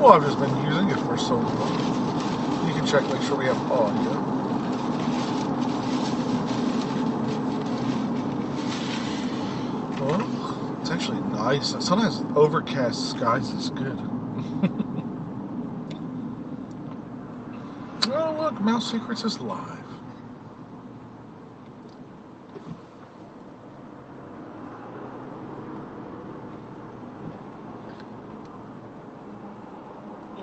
Well, I've just been using it for so long. You can check, make sure we have audio. Well, it's actually nice. Sometimes overcast skies is good. Oh, look, Mouse Secrets is live.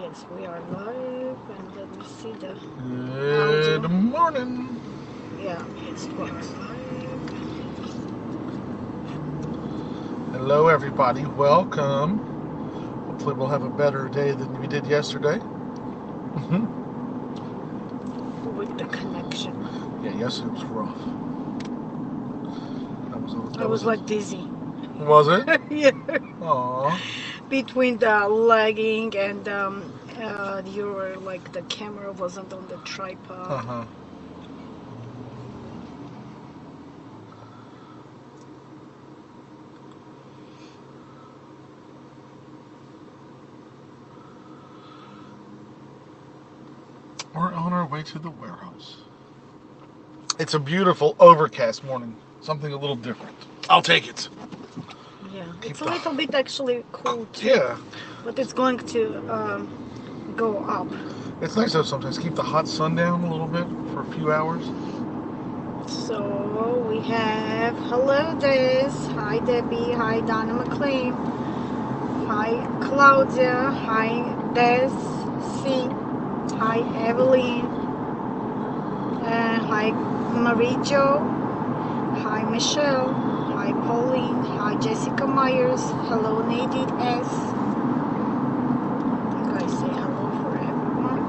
Yes, we are live, and let me see the Good audio. morning. Yeah, it's what? Hello, everybody. Welcome. Hopefully, we'll have a better day than we did yesterday. With the connection. Yeah, yesterday was rough. I was like dizzy. Was it? Yeah. Aww. Between the lagging and your like the camera wasn't on the tripod. Uh-huh. We're on our way to the warehouse. It's a beautiful overcast morning. Something a little different. I'll take it. Yeah, it's a little bit actually cool too. Yeah. But it's going to go up. It's nice though sometimes. Keep the hot sun down a little bit for a few hours. So we have hello Des, hi Debbie, hi Donna McLean, hi Claudia, hi Des, C, hi Evelyn, hi Marie Jo, hi Michelle, hi Pauline, hi Jessica Myers, hello Nadine S. I think I say hello for everyone.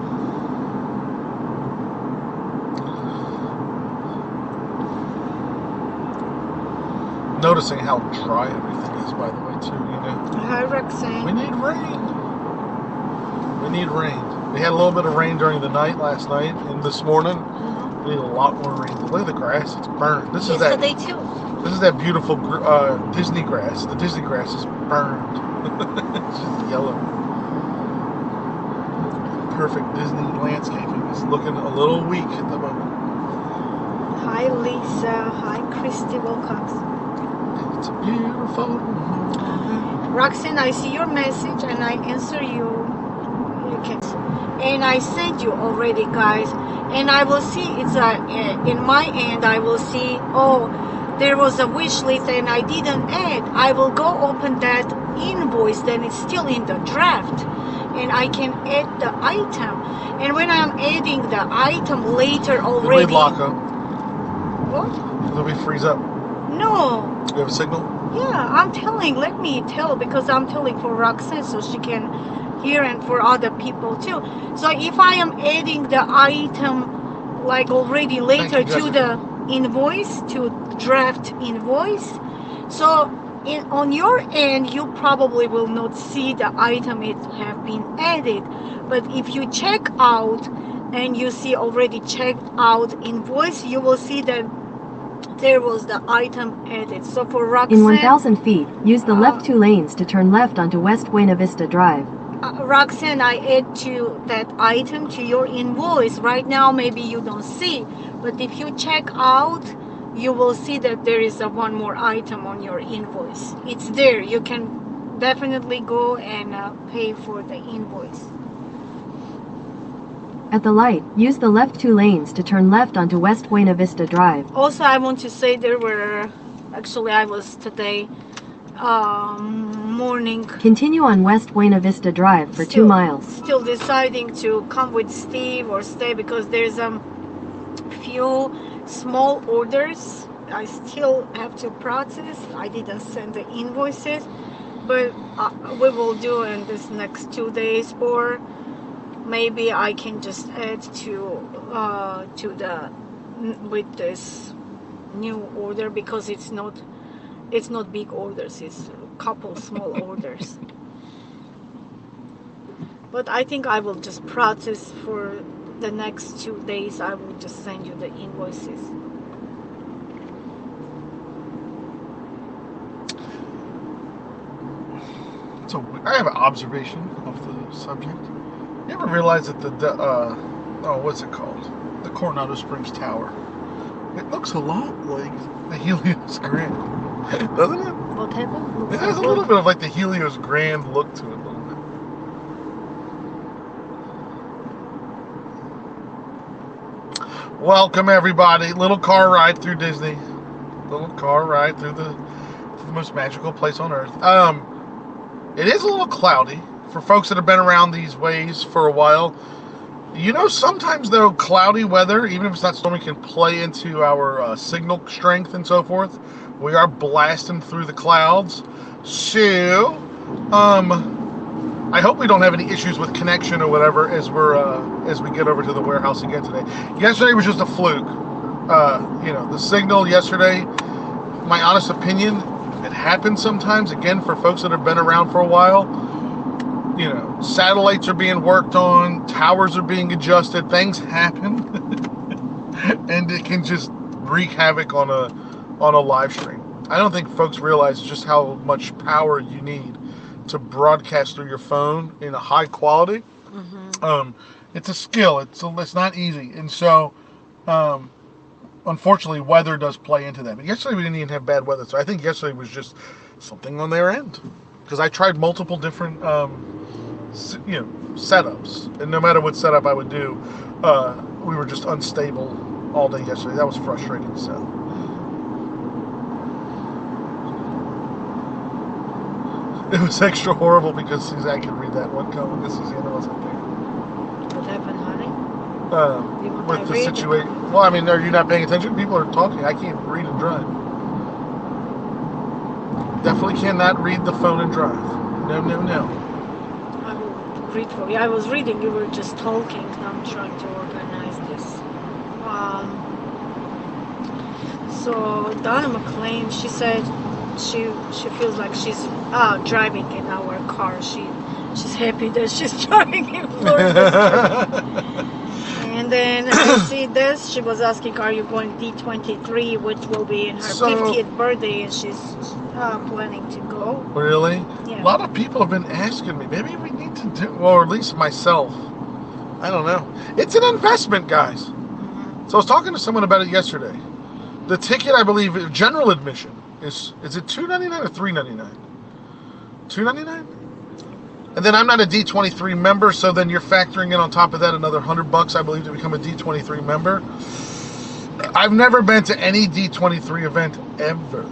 Noticing how dry everything is, by the way, too, you know. Hi Roxanne. We need rain. We need rain. We had a little bit of rain during the night last night and this morning. We need a lot more rain. Look at the grass; it's burned. This Yesterday too. This is that beautiful Disney grass. The Disney grass is burned. It's just yellow. Perfect Disney landscaping. It's looking a little weak at the moment. Hi Lisa. Hi Christy Wilcox. It's a beautiful morning. Roxanne, I see your message and I answer you. And I sent you already, guys. And I will see it's in my end. I will see. Oh, there was a wish list and I didn't add. I will go open that invoice. Then it's still in the draft, and I can add the item. And when I'm adding the item later already. Did we lock up? What? Did we freeze up? No. Do you have a signal? Yeah, I'm telling. Let me tell because I'm telling for Roxanne so she can hear and for other people too. So if I am adding the item like already later to the invoice, to draft invoice, so on your end you probably will not see the item it have been added. But if you check out and you see already checked out invoice, you will see that there was the item added. So for Roxanne, in 1,000 feet, use the left 2 lanes to turn left onto West Buena Vista Drive. Roxanne, I add to that item to your invoice. Right now, maybe you don't see, but if you check out, you will see that there is one more item on your invoice. It's there. You can definitely go and pay for the invoice. At the light, use the left 2 lanes to turn left onto West Buena Vista Drive. Also, I want to say there were, actually I was today morning. Continue on West Buena Vista Drive for 2 miles. Still deciding to come with Steve or stay because there's a few small orders I still have to process. I didn't send the invoices, but we will do in this next 2 days, or maybe I can just add to the with this new order because it's not big orders, it's a couple small orders. But I think I will just process for the next 2 days. I will just send you the invoices. So I have an observation of the subject. You ever realize that what's it called? The Coronado Springs Tower. It looks a lot like the Helios Grand, doesn't it? What happened? It has a little bit of like the Helios Grand look to it, a little bit. Welcome everybody. Little car ride through Disney. Little car ride through the most magical place on earth. It is a little cloudy for folks that have been around these ways for a while. You know, sometimes though, cloudy weather, even if it's not stormy, can play into our signal strength and so forth. We are blasting through the clouds. So, I hope we don't have any issues with connection or whatever as we get over to the warehouse again today. Yesterday was just a fluke. The signal yesterday, my honest opinion, it happens sometimes. Again, for folks that have been around for a while, satellites are being worked on, towers are being adjusted, things happen, and it can just wreak havoc on a live stream. I don't think folks realize just how much power you need to broadcast through your phone in a high quality. Mm-hmm. It's a skill. It's not easy, and so unfortunately, weather does play into that. But yesterday we didn't even have bad weather, so I think yesterday was just something on their end. Because I tried multiple different, setups, and no matter what setup I would do, we were just unstable all day yesterday. That was frustrating. So it was extra horrible because Suzanne could read that one coming. This Susanna wasn't there. What happened, honey? With the situation. Well, I mean, are you not paying attention? People are talking. I can't read and drive. Definitely cannot read the phone and drive. No. I will read for you. I was reading. You were just talking. I'm trying to organize this. So Donna McLean, she said she feels like she's driving in our car. She's happy that she's driving in Florida. And then I see this. She was asking, "Are you going D23, which will be in her 50th birthday?" And she's planning to go. Really? Yeah. A lot of people have been asking me. Maybe we need to do, or at least myself. I don't know. It's an investment, guys. Mm-hmm. So I was talking to someone about it yesterday. The ticket, I believe, general admission is it $2.99 or $3.99? $2.99? And then I'm not a D23 member, so then you're factoring in on top of that another $100, I believe, to become a D23 member. I've never been to any D23 event ever.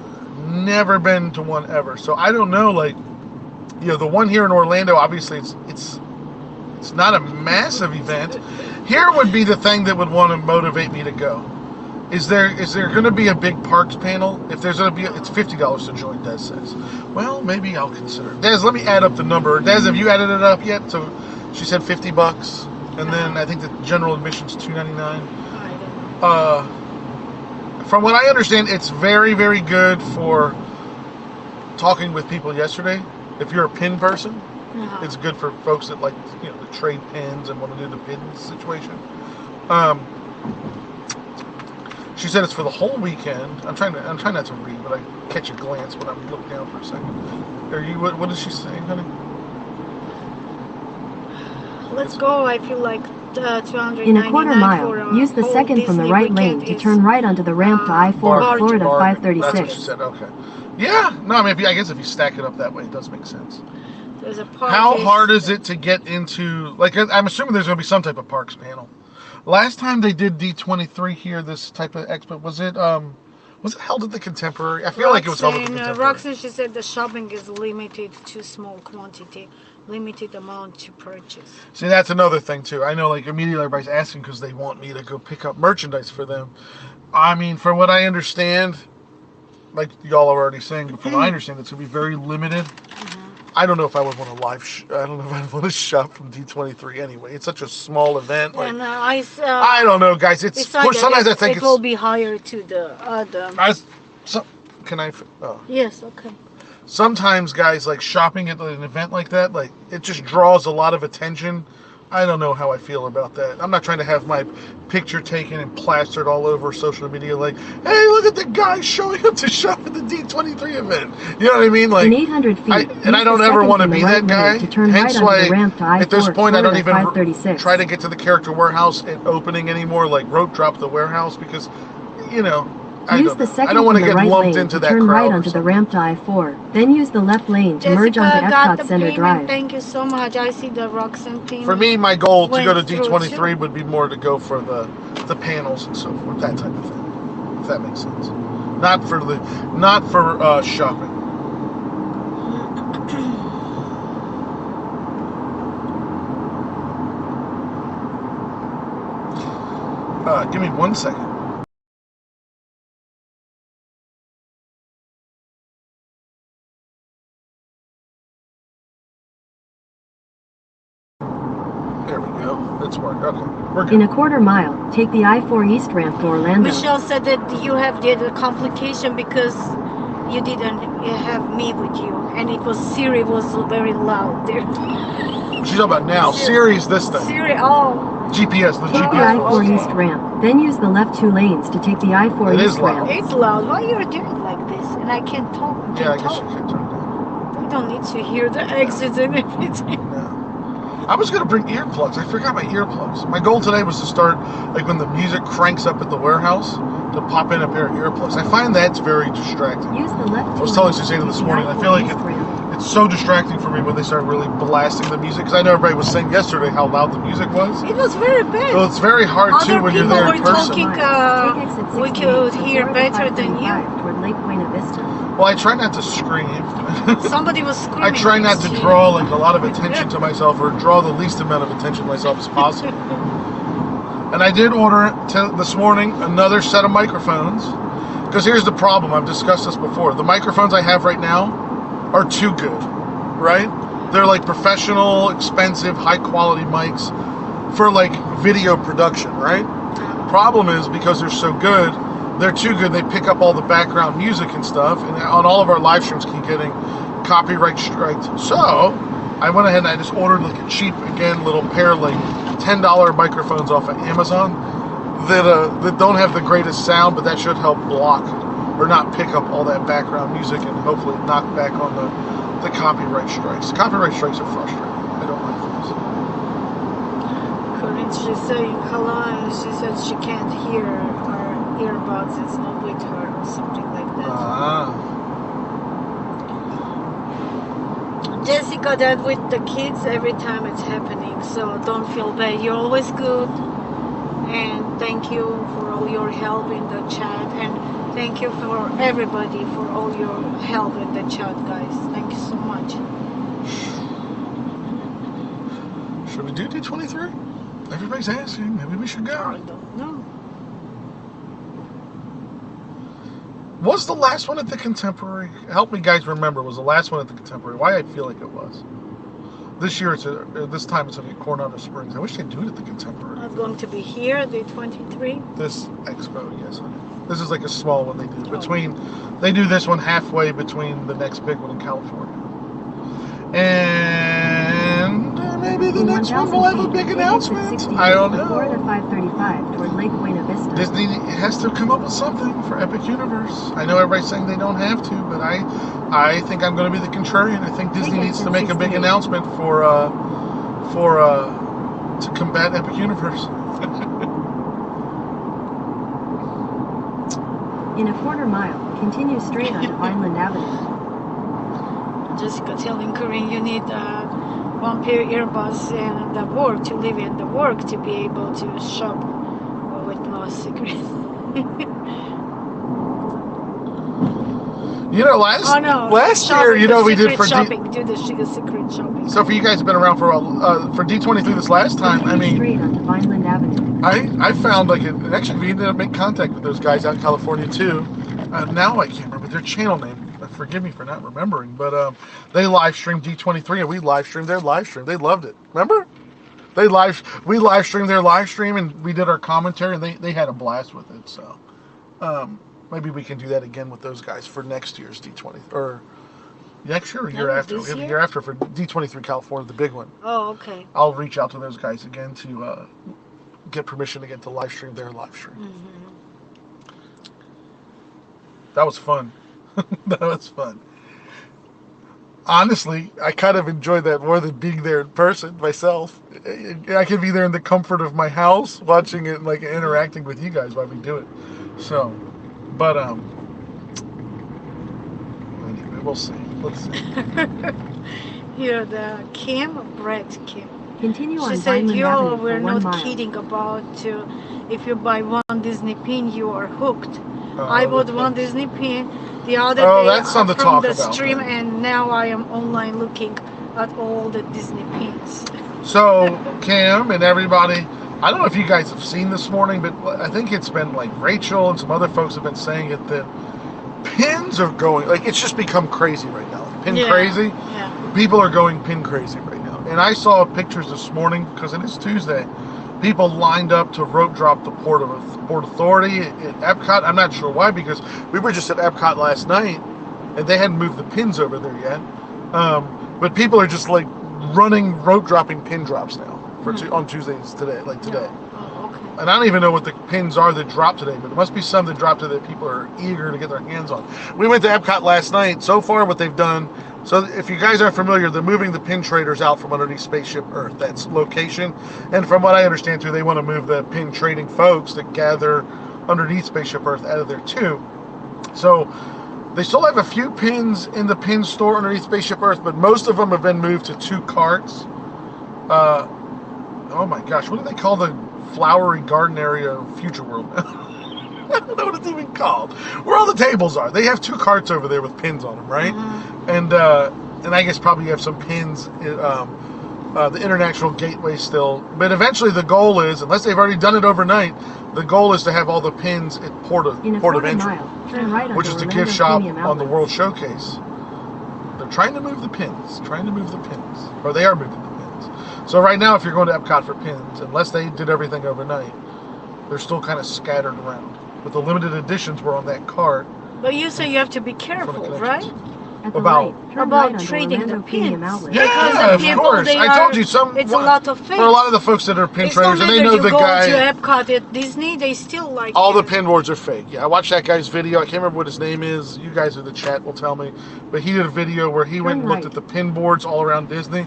Never been to one ever. So I don't know, the one here in Orlando, obviously it's not a massive event. Here would be the thing that would want to motivate me to go. Is there going to be a big parks panel? If there's going to be, it's $50 to join, Des says. Well, maybe I'll consider it. Des, let me add up the number. Des, have you added it up yet? So she said $50, and then I think the general admission's $2.99. I don't know. From what I understand, it's very, very good for talking with people yesterday. If you're a pin person, it's good for folks that like, to trade pins and want to do the pin situation. She said it's for the whole weekend. I'm trying not to read, but I catch a glance when I'm looking down for a second. What is she saying, honey? Let's go. I feel like 299 In a quarter mile, use the second from the right lane to turn right onto the ramp to I-4, Florida 536. That's what she said, okay. Yeah, no, I mean, I guess if you stack it up that way, it does make sense. There's a park. How hard is it to get into, I'm assuming there's going to be some type of parks panel. Last time they did D23 here, this type of expo, was it held at the Contemporary? I feel like it was held at the Contemporary. Roxanne, she said the shopping is limited to small quantity, limited amount to purchase. See, that's another thing too. I know, immediately everybody's asking because they want me to go pick up merchandise for them. I mean, from what I understand, like y'all are already saying, but from what I understand, it's going to be very limited. Mm-hmm. I don't know if I would want to I don't know if I'd want to shop from D23 anyway. It's such a small event. And I don't know, guys. Sometimes I think it will be higher to the other. Yes, okay. Sometimes, guys, shopping at an event like that, it just draws a lot of attention I don't know how I feel about that. I'm not trying to have my picture taken and plastered all over social media like, hey, look at the guy showing up to shop at the D23 event. You know what I mean? Like, In 800 feet, I don't ever want to be that guy. To turn Hence right why, onto the ramp to at this I-4 point, I don't Florida even 536. try to get to the character warehouse at opening anymore, like rope drop the warehouse, because, you know, I Use don't the know. second I don't want to from the get right lumped lane into to that turn crowd right or onto the something. ramp to I-4. Then use the left lane to merge Jessica onto got Epcot the Center payment. Drive. Thank you so much. I see the Roxanne payment. For me, my goal to go to went through, D23 too. would be more to go for the panels and so forth, that type of thing, if that makes sense. Not for shopping. Give me 1 second. There we go. It's worked. Okay, we're good. In a quarter mile, take the I-4 East ramp to Orlando. Michelle said that you have did a complication because you didn't have me with you, and it was Siri was very loud there. She's talking about now. Siri's this thing. Siri, oh. GPS, the Take the GPS. I-4 was. East ramp, then use the left 2 lanes to take the I-4 It is East loud. ramp. It's loud. Why you're doing like this? And I can't talk. Yeah, I guess you can turn it down. We don't need to hear the exits and everything. No. I was going to bring earplugs. I forgot my earplugs. My goal today was to start, like when the music cranks up at the warehouse, to pop in a pair of earplugs. I find that's very distracting. Use the left I was telling Susanna this morning, I feel like it's so distracting for me when they start really blasting the music, because I know everybody was saying yesterday how loud the music was. It was very bad. So it's very hard too Other when you're people there were in person. talking, we could hear better than you. Toward Lake Buena Vista. Well, I try not to scream. Somebody was screaming. I try not to next draw like a lot of attention to myself, or draw the least amount of attention to myself as possible. And I did order this morning another set of microphones, because here's the problem. I've discussed this before. The microphones I have right now are too good, right? They're like professional, expensive, high quality mics for like video production, right? Problem is, because they're so good, they're too good. They pick up all the background music and stuff, and on all of our live streams keep getting copyright striked. So I went ahead and I just ordered like a cheap, again, little pair, like $10 microphones off of Amazon that don't have the greatest sound, but that should help block or not pick up all that background music and hopefully knock back on the copyright strikes. Copyright strikes are frustrating. I don't like those. Corinne, she's saying hello, and she said she can't hear her earbuds. It's not with her or something like that. Jessica, that with the kids every time it's happening, so don't feel bad. You're always good, and thank you for all your help in the chat, and thank you for everybody for all your help in the chat, guys. Thank you so much. Should we do D23? Everybody's asking. Maybe we should go. I don't know. Was the last one at the Contemporary? Help me, guys, remember. Was the last one at the Contemporary? Why I feel like it was. This year, this time it's at Coronado Springs. I wish they'd do it at the Contemporary. I'm going to be here, the 23. This expo, yes. This is like a small one they do. They do this one halfway between the next big one in California. And maybe the next one will have a big announcement. I don't know. Florida 535 toward Lake Buena Vista. Disney has to come up with something for Epic Universe. I know everybody's saying they don't have to, but I think I'm going to be the contrarian. I think Disney needs to make a big announcement to combat Epic Universe. In a quarter mile, continue straight onto Vineland Avenue. Jessica telling Corinne you need one pair of earbuds and the work to live in the work to be able to shop with no secret. You know, last shopping, year, we did for shopping. Do the secret shopping. So for you guys who've been around for a while, for D23 this last time, I mean, straight onto Vineland Avenue. I found like actually we ended up making contact with those guys out in California too. Now I can't remember their channel name. Forgive me for not remembering, but they live streamed D23 and we live streamed their live stream. They loved it. Remember? We live streamed their live stream and we did our commentary and they had a blast with it. So maybe we can do that again with those guys for next year's D20 or Next year or year No, after? this We have a year? year after for D23 California, the big one. Oh, okay. I'll reach out to those guys again to get permission to get to live stream their live stream. Mm-hmm. That was fun. That was fun. Honestly, I kind of enjoyed that more than being there in person myself. I could be there in the comfort of my house, watching it, like interacting with you guys while we do it. So, but anyway, we'll see. Let's see. Here, the Brett Kim. Continue She on said, Vineland "You Avenue were for 1 not mile. kidding about if you buy one Disney pin, you are hooked. Oh, I bought the one pins. Disney pin the other Oh, day that's something to from talk the about, stream, then. and now I am online looking at all the Disney pins." So, Cam and everybody, I don't know if you guys have seen this morning, but I think it's been like Rachel and some other folks have been saying it that pins are going, like, it's just become crazy right now. Pin crazy. Yeah. People are going pin crazy right now. And I saw pictures this morning, because it is Tuesday, people lined up to rope drop the Port Authority at Epcot. I'm not sure why, because we were just at Epcot last night, and they hadn't moved the pins over there yet. But people are just like running rope dropping pin drops now for on Tuesdays today, like today. Oh, okay. And I don't even know what the pins are that drop today, but there must be some that drop today that people are eager to get their hands on. We went to Epcot last night. So far, what they've done, so if you guys aren't familiar, they're moving the pin traders out from underneath Spaceship Earth. That's location. And from what I understand, too, they want to move the pin trading folks that gather underneath Spaceship Earth out of there, too. So they still have a few pins in the pin store underneath Spaceship Earth, but most of them have been moved to 2 carts. Oh my gosh, what do they call the flowery garden area of Future World? I don't know what it's even called. Where all the tables are. They have 2 carts over there with pins on them, right? Mm-hmm. And I guess probably you have some pins the International Gateway still. But eventually the goal is, unless they've already done it overnight, the goal is to have all the pins at Port of Entry, mile, turn right which is onto the Orlando gift shop Premium on the Outlets. World Showcase. They're trying to move the pins. Or they are moving the pins. So right now, if you're going to Epcot for pins, unless they did everything overnight, they're still kind of scattered around. But the limited editions were on that cart. But you say you have to be careful, right? At the About- light, turn About right onto trading Orlando the Premium pins. Outlets. Because Yeah, the of people, course. they I told are- you some. It's a lot of fakes. For a lot of the folks that are pin It's no traders, and they matter know you the go guy. to Epcot at Disney, they still like All you. the pin boards are fake. Yeah, I watched that guy's video. I can't remember what his name is. You guys in the chat will tell me. But he did a video where he went and looked right. at the pin boards all around Disney.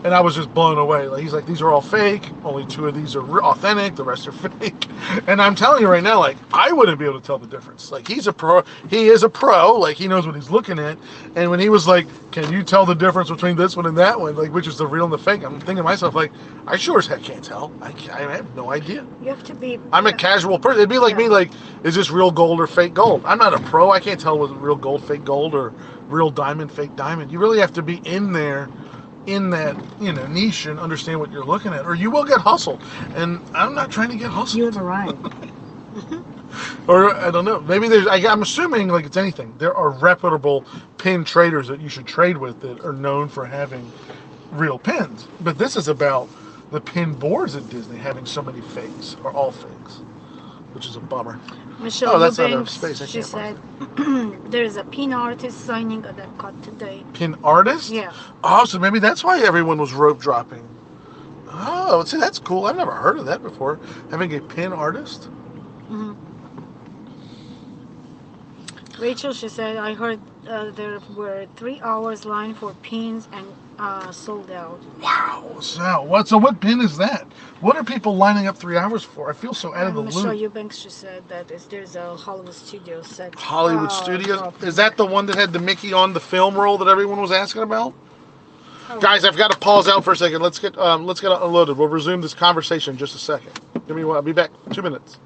And I was just blown away. Like, he's like, these are all fake. Only 2 of these are authentic. The rest are fake. And I'm telling you right now, like, I wouldn't be able to tell the difference. Like, he's a pro. He is a pro. Like, he knows what he's looking at. And when he was like, can you tell the difference between this one and that one? Like, which is the real and the fake? I'm thinking to myself, like, I sure as heck can't tell. I have no idea. You have to be. I'm a casual person. It'd be like me, like, is this real gold or fake gold? I'm not a pro. I can't tell whether real gold, fake gold, or real diamond, fake diamond. You really have to be in there, in that, niche, and understand what you're looking at, or you will get hustled. And I'm not trying to get hustled. You have arrived. Or, I don't know. Maybe I'm assuming, like it's anything, there are reputable pin traders that you should trade with that are known for having real pins. But this is about the pin boards at Disney having so many fakes, or all fakes, which is a bummer. Michelle Oh, that's out of Eubanks, space. I she can't said, find there's a pin artist signing at Epcot today. Pin artist? Yeah. Oh, so maybe that's why everyone was rope dropping. Oh, see, that's cool. I've never heard of that before. Having a pin artist? Hmm. Rachel, she said, I heard there were 3 hours line for pins and sold out. Wow. So what pin is that? What are people lining up 3 hours for? I feel so out of the Michelle loop. Eubanks, she said that there's a Hollywood Studios set. Hollywood Studios? dropping. Is that the one that had the Mickey on the film roll that everyone was asking about? Oh. Guys, I've got to pause out for a second. Let's get unloaded. We'll resume this conversation in just a second. I'll be back. 2 minutes.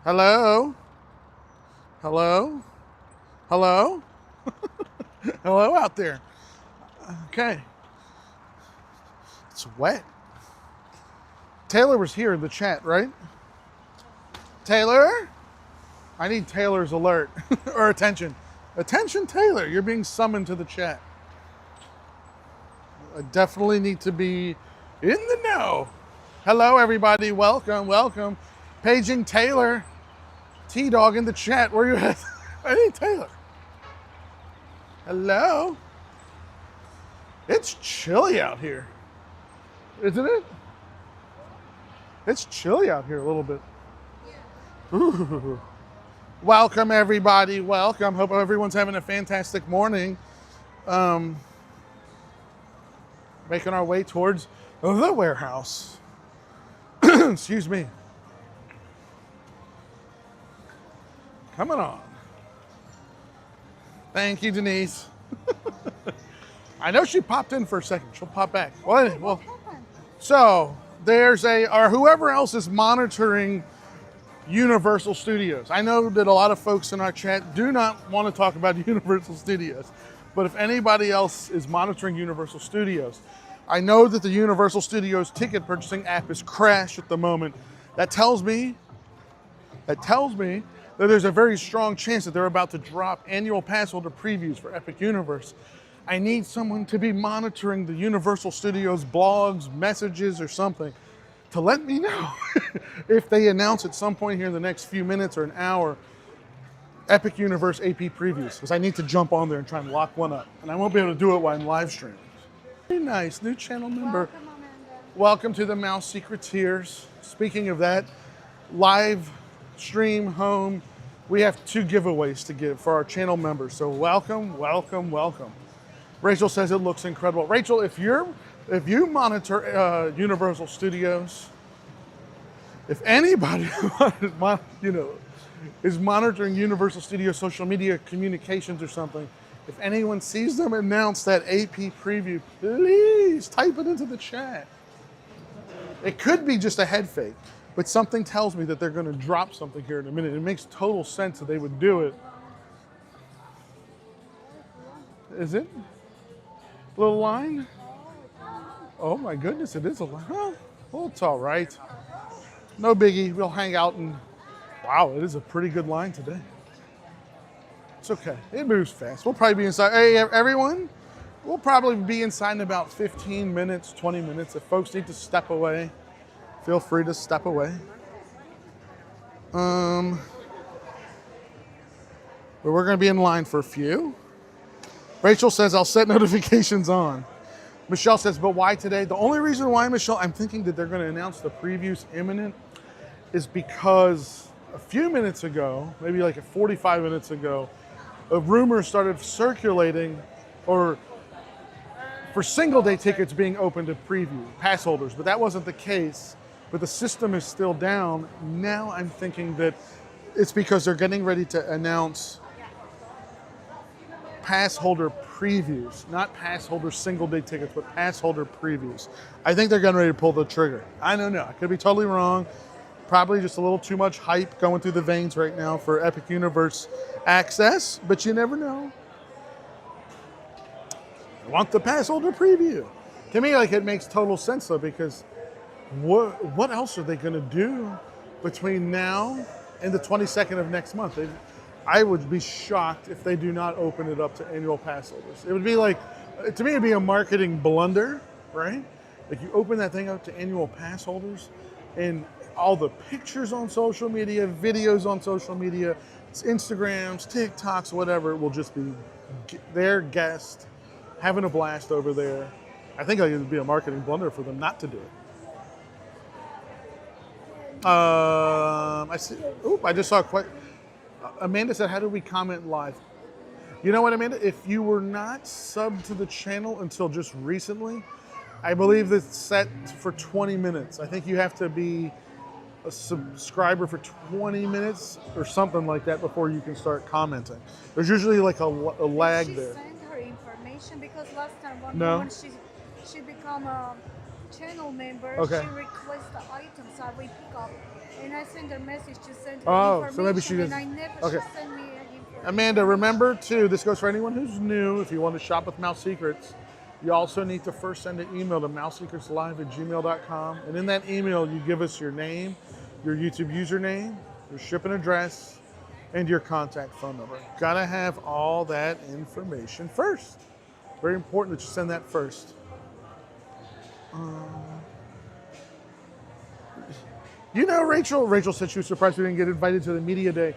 Hello? Hello? Hello? Hello out there. Okay. It's wet. Taylor was here in the chat, right? Taylor? I need Taylor's alert or attention. Attention, Taylor, you're being summoned to the chat. I definitely need to be in the know. Hello, everybody. Welcome, welcome. Paging Taylor. T-Dog in the chat. Where you at? I need Taylor. Hello. It's chilly out here. Isn't it? It's chilly out here a little bit. Ooh. Welcome, everybody. Welcome. Hope everyone's having a fantastic morning. Making our way towards the warehouse. Excuse me. Coming on. Thank you, Denise. I know she popped in for a second. She'll pop back. Well, so there's or whoever else is monitoring Universal Studios. I know that a lot of folks in our chat do not want to talk about Universal Studios, but if anybody else is monitoring Universal Studios, I know that the Universal Studios ticket purchasing app is crashed at the moment. That tells me that there's a very strong chance that they're about to drop annual pass holder previews for Epic Universe. I need someone to be monitoring the Universal Studios blogs, messages, or something to let me know if they announce at some point here in the next few minutes or an hour Epic Universe AP previews, because I need to jump on there and try and lock one up. And I won't be able to do it while I'm live streaming. Very nice, new channel member. Welcome, Amanda. Welcome to the Mouse Secreteers. Speaking of that, live stream home, we have 2 giveaways to give for our channel members. So welcome, welcome, welcome. Rachel says it looks incredible. Rachel, if you monitor Universal Studios, if anybody is monitoring Universal Studios social media communications or something, if anyone sees them announce that AP preview, please type it into the chat. It could be just a head fake, but something tells me that they're going to drop something here in a minute. It makes total sense that they would do it. Is it? Little line? Oh my goodness, it is a line. Well, it's all right. No biggie. We'll hang out and wow, it is a pretty good line today. It's okay. It moves fast. We'll probably be inside. Hey, everyone, we'll probably be inside in about 15 minutes, 20 minutes. If folks need to step away, feel free to step away. But we're going to be in line for a few. Rachel says, I'll set notifications on. Michelle says, but why today? The only reason why, Michelle, I'm thinking that they're going to announce the previews imminent is because a few minutes ago, maybe like 45 minutes ago, a rumor started circulating for single day tickets being open to preview pass holders, but that wasn't the case. But the system is still down. Now I'm thinking that it's because they're getting ready to announce pass holder previews, not pass holder single day tickets, but pass holder previews. I think they're getting ready to pull the trigger. I don't know. I could be totally wrong. Probably just a little too much hype going through the veins right now for Epic Universe access, but you never know. I want the pass holder preview. To me, like, it makes total sense though, because what else are they going to do between now and the 22nd of next month? I would be shocked if they do not open it up to annual pass holders. It would be like, to me, it'd be a marketing blunder, right? Like, you open that thing up to annual pass holders, and all the pictures on social media, videos on social media, Instagrams, TikToks, whatever, will just be their guest having a blast over there. I think it would be a marketing blunder for them not to do it. I see. Oop! I just saw Amanda said, "How do we comment live?" You know what, Amanda? If you were not subbed to the channel until just recently, I believe it's set for 20 minutes. I think you have to be a subscriber for 20 minutes or something like that before you can start commenting. There's usually like a lag there. She sent her information because last time when she become a channel member, okay. she requested the items I will pick up. And I send a message to send Oh, information, so maybe she and didn't. I never Okay. she sent me information. Amanda, remember too, this goes for anyone who's new. If you want to shop with Mouse Secrets, you also need to first send an email to mousesecretslive@gmail.com. And in that email, you give us your name, your YouTube username, your shipping address, and your contact phone number. Gotta have all that information first. Very important that you send that first. You know, Rachel said she was surprised we didn't get invited to the media day.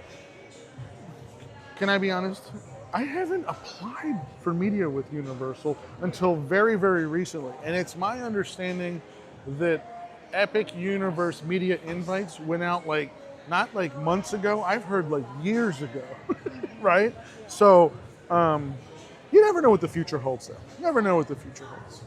Can I be honest? I haven't applied for media with Universal until very, very recently. And it's my understanding that Epic Universe media invites went out like, not like months ago, I've heard like years ago, right? So, you never know what the future holds though. You never know what the future holds.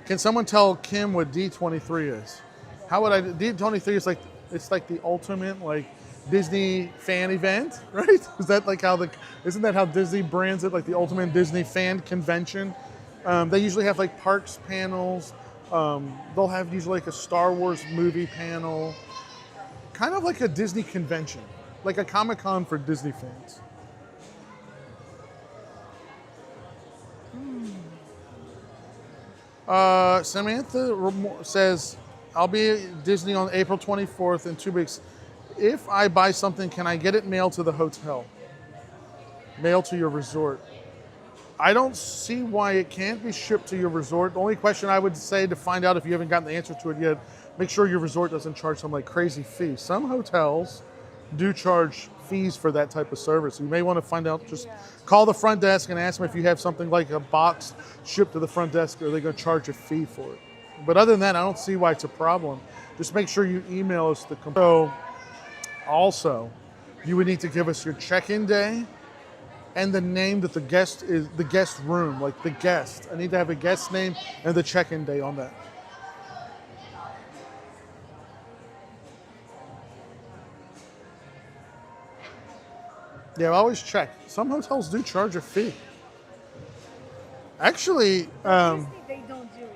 Can someone tell Kim what D23 is? How would I, D23 is like, it's like the ultimate like Disney fan event, right? Is that like how isn't that how Disney brands it, like the ultimate Disney fan convention? They usually have like parks panels. They'll have usually like a Star Wars movie panel, kind of like a Disney convention, like a Comic-Con for Disney fans. Samantha says, I'll be at Disney on April 24th in 2 weeks. If I buy something, can I get it mailed to the hotel? Mailed to your resort? I don't see why it can't be shipped to your resort. The only question I would say to find out if you haven't gotten the answer to it yet, make sure your resort doesn't charge some like crazy fee. Some hotels do charge fees for that type of service. You may want to find out, just call the front desk and ask them if you have something like a box shipped to the front desk, or are they going to charge a fee for it? But other than that, I don't see why it's a problem. Just make sure you email us the so also, you would need to give us your check-in day and the name that the guest is, the guest room, like the guest. I need to have a guest name and the check-in day on that. Yeah, always check. Some hotels do charge a fee. Actually, Disney, they don't do it.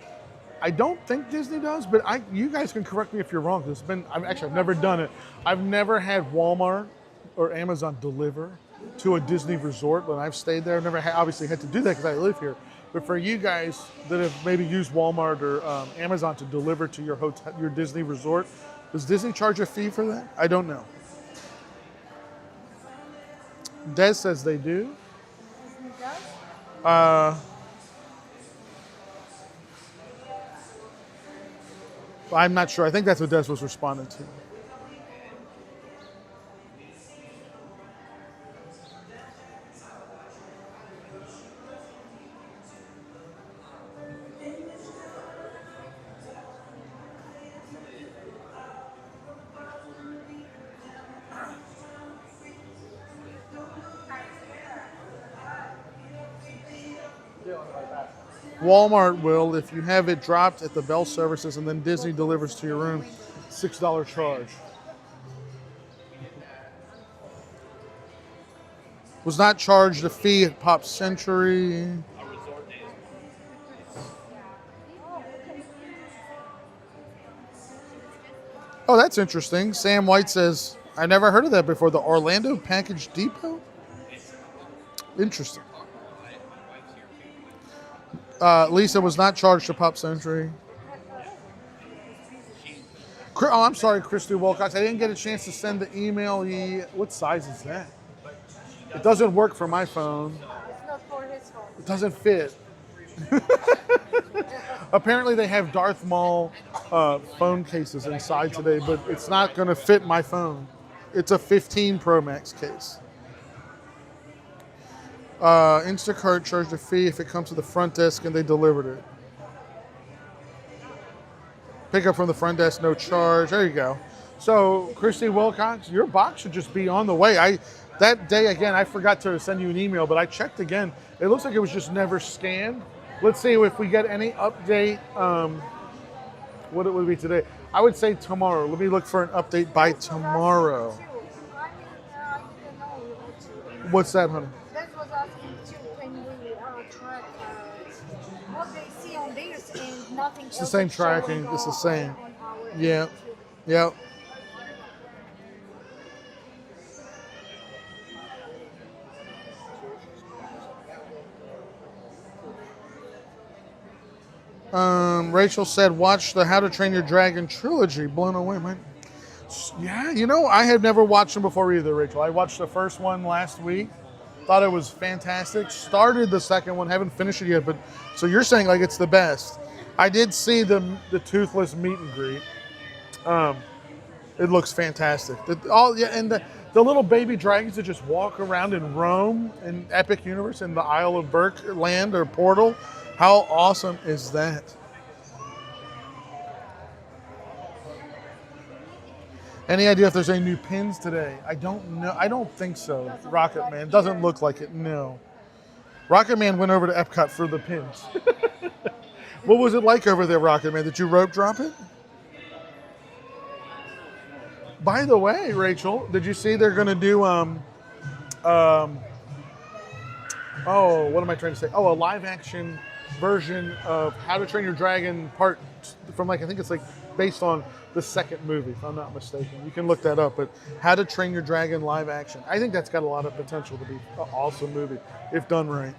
I don't think Disney does, but you guys can correct me if you're wrong. Because I've never done it. I've never had Walmart or Amazon deliver to a Disney resort when I've stayed there. I've never obviously had to do that because I live here. But for you guys that have maybe used Walmart or Amazon to deliver to your hotel, your Disney resort, does Disney charge a fee for that? I don't know. Des says they do. Disney does? I'm not sure. I think that's what Des was responding to. Walmart will, if you have it dropped at the Bell Services and then Disney delivers to your room, $6 charge. Was not charged a fee at Pop Century. Oh, that's interesting. Sam White says, I never heard of that before. The Orlando Package Depot? Interesting. Lisa was not charged to Pop Century. Oh, I'm sorry, Christy Wilcox. I didn't get a chance to send the email. What size is that? It doesn't work for my phone. It's not for his phone. It doesn't fit. Apparently they have Darth Maul phone cases inside today, but it's not going to fit my phone. It's a 15 Pro Max case. Instacart charged a fee if it comes to the front desk and they delivered it. Pick up from the front desk, no charge. There you go. So, Christy Wilcox, your box should just be on the way. That day, again, I forgot to send you an email, but I checked again. It looks like it was just never scanned. Let's see if we get any update. What it would be today. I would say tomorrow. Let me look for an update by tomorrow. What's that, honey? That was asking too when we track what they see on theirs and nothing It's the same tracking. It's the same. On our Yeah. Yep. Rachel said, watch the How to Train Your Dragon trilogy. Blown away, man. Yeah, you know, I had never watched them before either, Rachel. I watched the first one last week. Thought it was fantastic. Started the second one, haven't finished it yet, but so you're saying like it's the best. I did see the Toothless meet and greet. It looks fantastic. The little baby dragons that just walk around and roam in Epic Universe in the Isle of Berk land or portal. How awesome is that? Any idea if there's any new pins today? I don't know. I don't think so. Rocket Man doesn't look like it. No. Rocket Man went over to Epcot for the pins. What was it like over there, Rocket Man? Did you rope drop it? By the way, Rachel, did you see they're going to do what am I trying to say? Oh, a live action version of How to Train Your Dragon part from I think it's like based on the second movie, if I'm not mistaken. You can look that up, but How to Train Your Dragon live action. I think that's got a lot of potential to be an awesome movie if done right.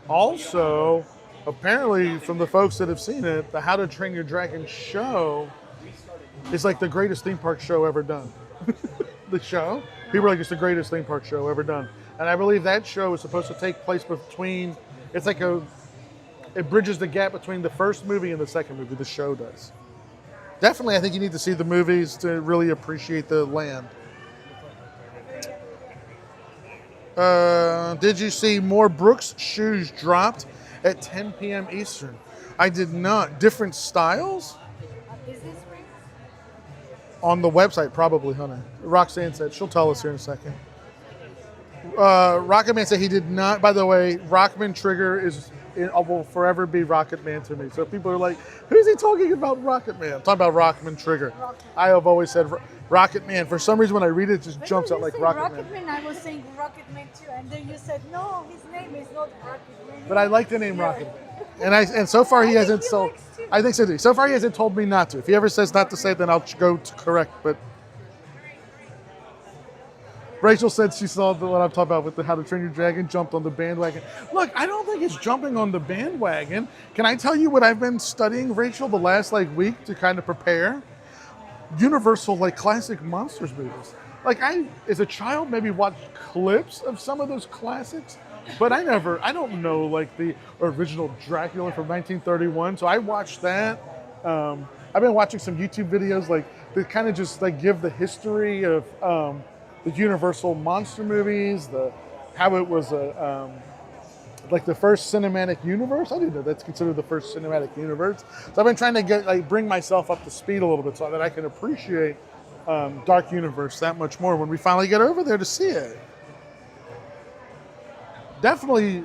Also, apparently from the folks that have seen it, the How to Train Your Dragon show is like the greatest theme park show ever done. The show? People are like, it's the greatest theme park show ever done. And I believe that show is supposed to take place between, it bridges the gap between the first movie and the second movie, the show does. Definitely, I think you need to see the movies to really appreciate the land. Did you see more Brooks shoes dropped at 10 p.m. Eastern? I did not. Different styles? On the website, probably, honey. Roxanne said. She'll tell us here in a second. Rocketman said he did not. By the way, Rockman Trigger will forever be Rocketman to me. So people are like, who's he talking about Rocketman? I'm talking about Rockman Trigger. I have always said Rocketman. For some reason, when I read it, it just jumps out like Rocketman. Rocketman, I was saying Rocketman too, and then you said, no, his name is not Rocketman. But I like the name Rocketman. And so far he hasn't sold. I think so too. So far he hasn't told me not to. If he ever says not to say it, then I'll go to correct. But Rachel said she saw what I'm talking about with the How to Train Your Dragon, jumped on the bandwagon. Look, I don't think it's jumping on the bandwagon. Can I tell you what I've been studying, Rachel, the last week to kind of prepare? Universal classic monsters movies. I, as a child, maybe watched clips of some of those classics. But I don't know the original Dracula from 1931. So I watched that. I've been watching some YouTube videos that kind of just give the history of the Universal monster movies, how it was the first cinematic universe. I didn't know that's considered the first cinematic universe. So I've been trying to bring myself up to speed a little bit so that I can appreciate Dark Universe that much more when we finally get over there to see it. Definitely,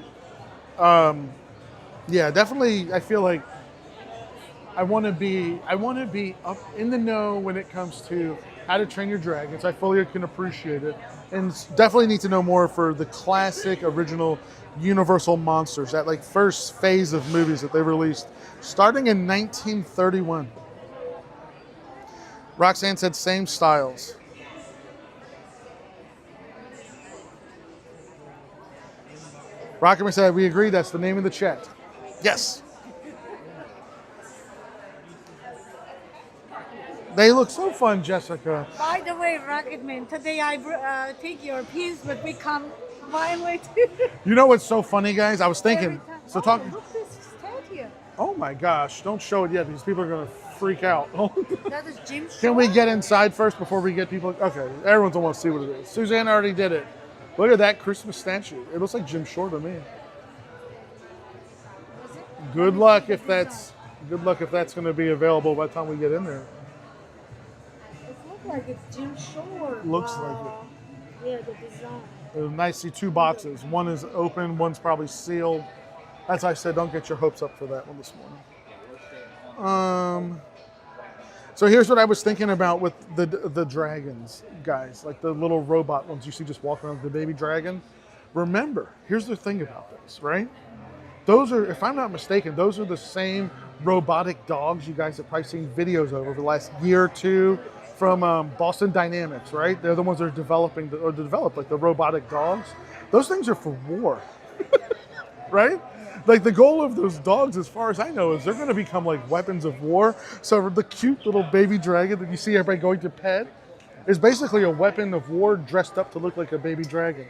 definitely. I feel like I want to be up in the know when it comes to How to Train Your Dragon. So I fully can appreciate it, and definitely need to know more for the classic, original Universal monsters. That first phase of movies that they released, starting in 1931. Roxanne said same styles. Rocketman said, we agree, that's the name of the chat. Yes. They look so fun, Jessica. By the way, Rocketman, today I take your pins, but become violent. You know what's so funny, guys? I was thinking, look, this stand here. Oh my gosh, don't show it yet because people are going to freak out. That is Jim Shore. Can we get inside first before we get people? Okay, everyone's going to want to see what it is. Suzanne already did it. Look at that Christmas statue. It looks like Jim Shore to me. Good luck if that's going to be available by the time we get in there. It looks like it's Jim Shore. Looks like it. Yeah, the design. Nice. See two boxes. One is open. One's probably sealed. As I said, don't get your hopes up for that one this morning. So here's what I was thinking about with the dragons, guys, the little robot ones you see just walking around with the baby dragon. Remember, here's the thing about this, right? Those are, if I'm not mistaken, those are the same robotic dogs you guys have probably seen videos of over the last year or two from Boston Dynamics, right? They're the ones that are developing, or develop like the robotic dogs. Those things are for war, right? Like the goal of those dogs, as far as I know, is they're going to become like weapons of war. So the cute little baby dragon that you see everybody going to pet is basically a weapon of war dressed up to look like a baby dragon.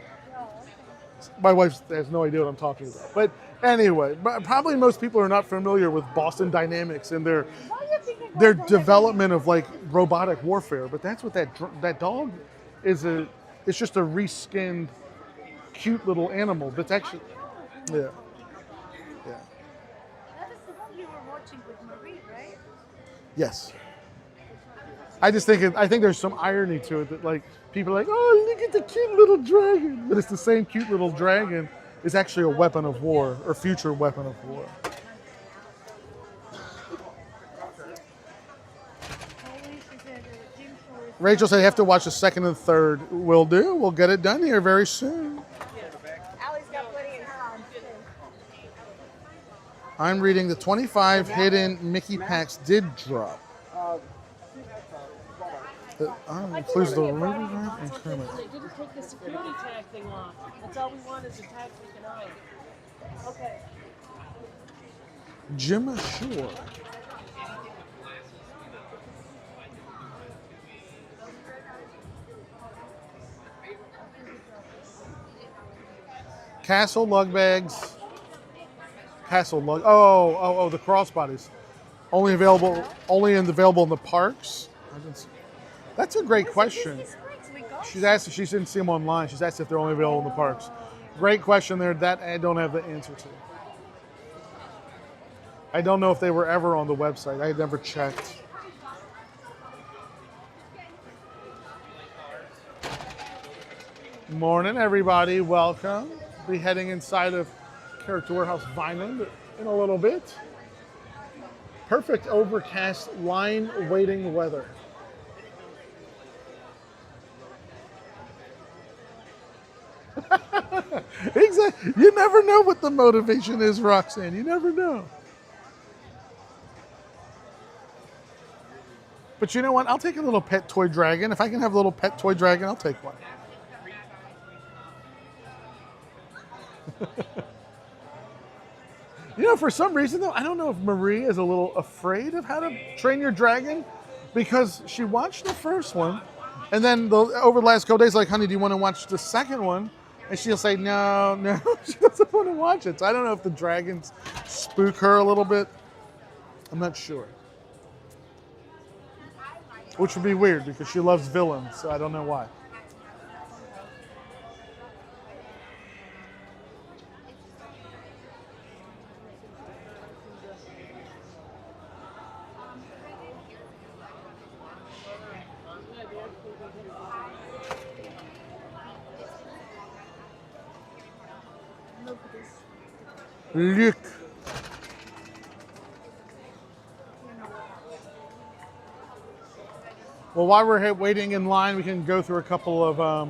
My wife has no idea what I'm talking about. But anyway, probably most people are not familiar with Boston Dynamics and their development of like robotic warfare. But that's what that dog is. It's just a reskinned, cute little animal. That's actually, yeah. Yeah. That is the one you were watching with Marie, right? Yes. I think there's some irony to it that like people are like, oh, look at the cute little dragon, but it's the same cute little dragon is actually a weapon of war or future weapon of war. Rachel said you have to watch the second and third. Will do. We'll get it done here very soon. Allie's got plenty in her arms. I'm reading the 25 hidden Mickey packs did drop. Includes the river and Kermit. They didn't take the security tag thing off. That's all we want is a tag we can hide. Okay. Jim Shore. Castle lug bags. Castle lug. Oh, the crossbodies. Only available in the parks. That's a great question. She's asked if she didn't see them online. She's asked if they're only available in the parks. Great question there. That I don't have the answer to. I don't know if they were ever on the website. I had never checked. Morning, everybody. Welcome. Be heading inside of Character Warehouse Vineland in a little bit. Perfect overcast line waiting weather. Exactly. You never know what the motivation is, Roxanne. You never know. But you know what? I'll take a little pet toy dragon. If I can have a little pet toy dragon, I'll take one. You know, for some reason though, I don't know if Marie is a little afraid of How to Train Your Dragon because she watched the first one and then over the last couple days, like, honey, do you want to watch the second one? And she'll say, no, she doesn't want to watch it. So I don't know if the dragons spook her a little bit. I'm not sure. Which would be weird because she loves villains, so I don't know why. Look. Well, while we're waiting in line, we can go through a couple of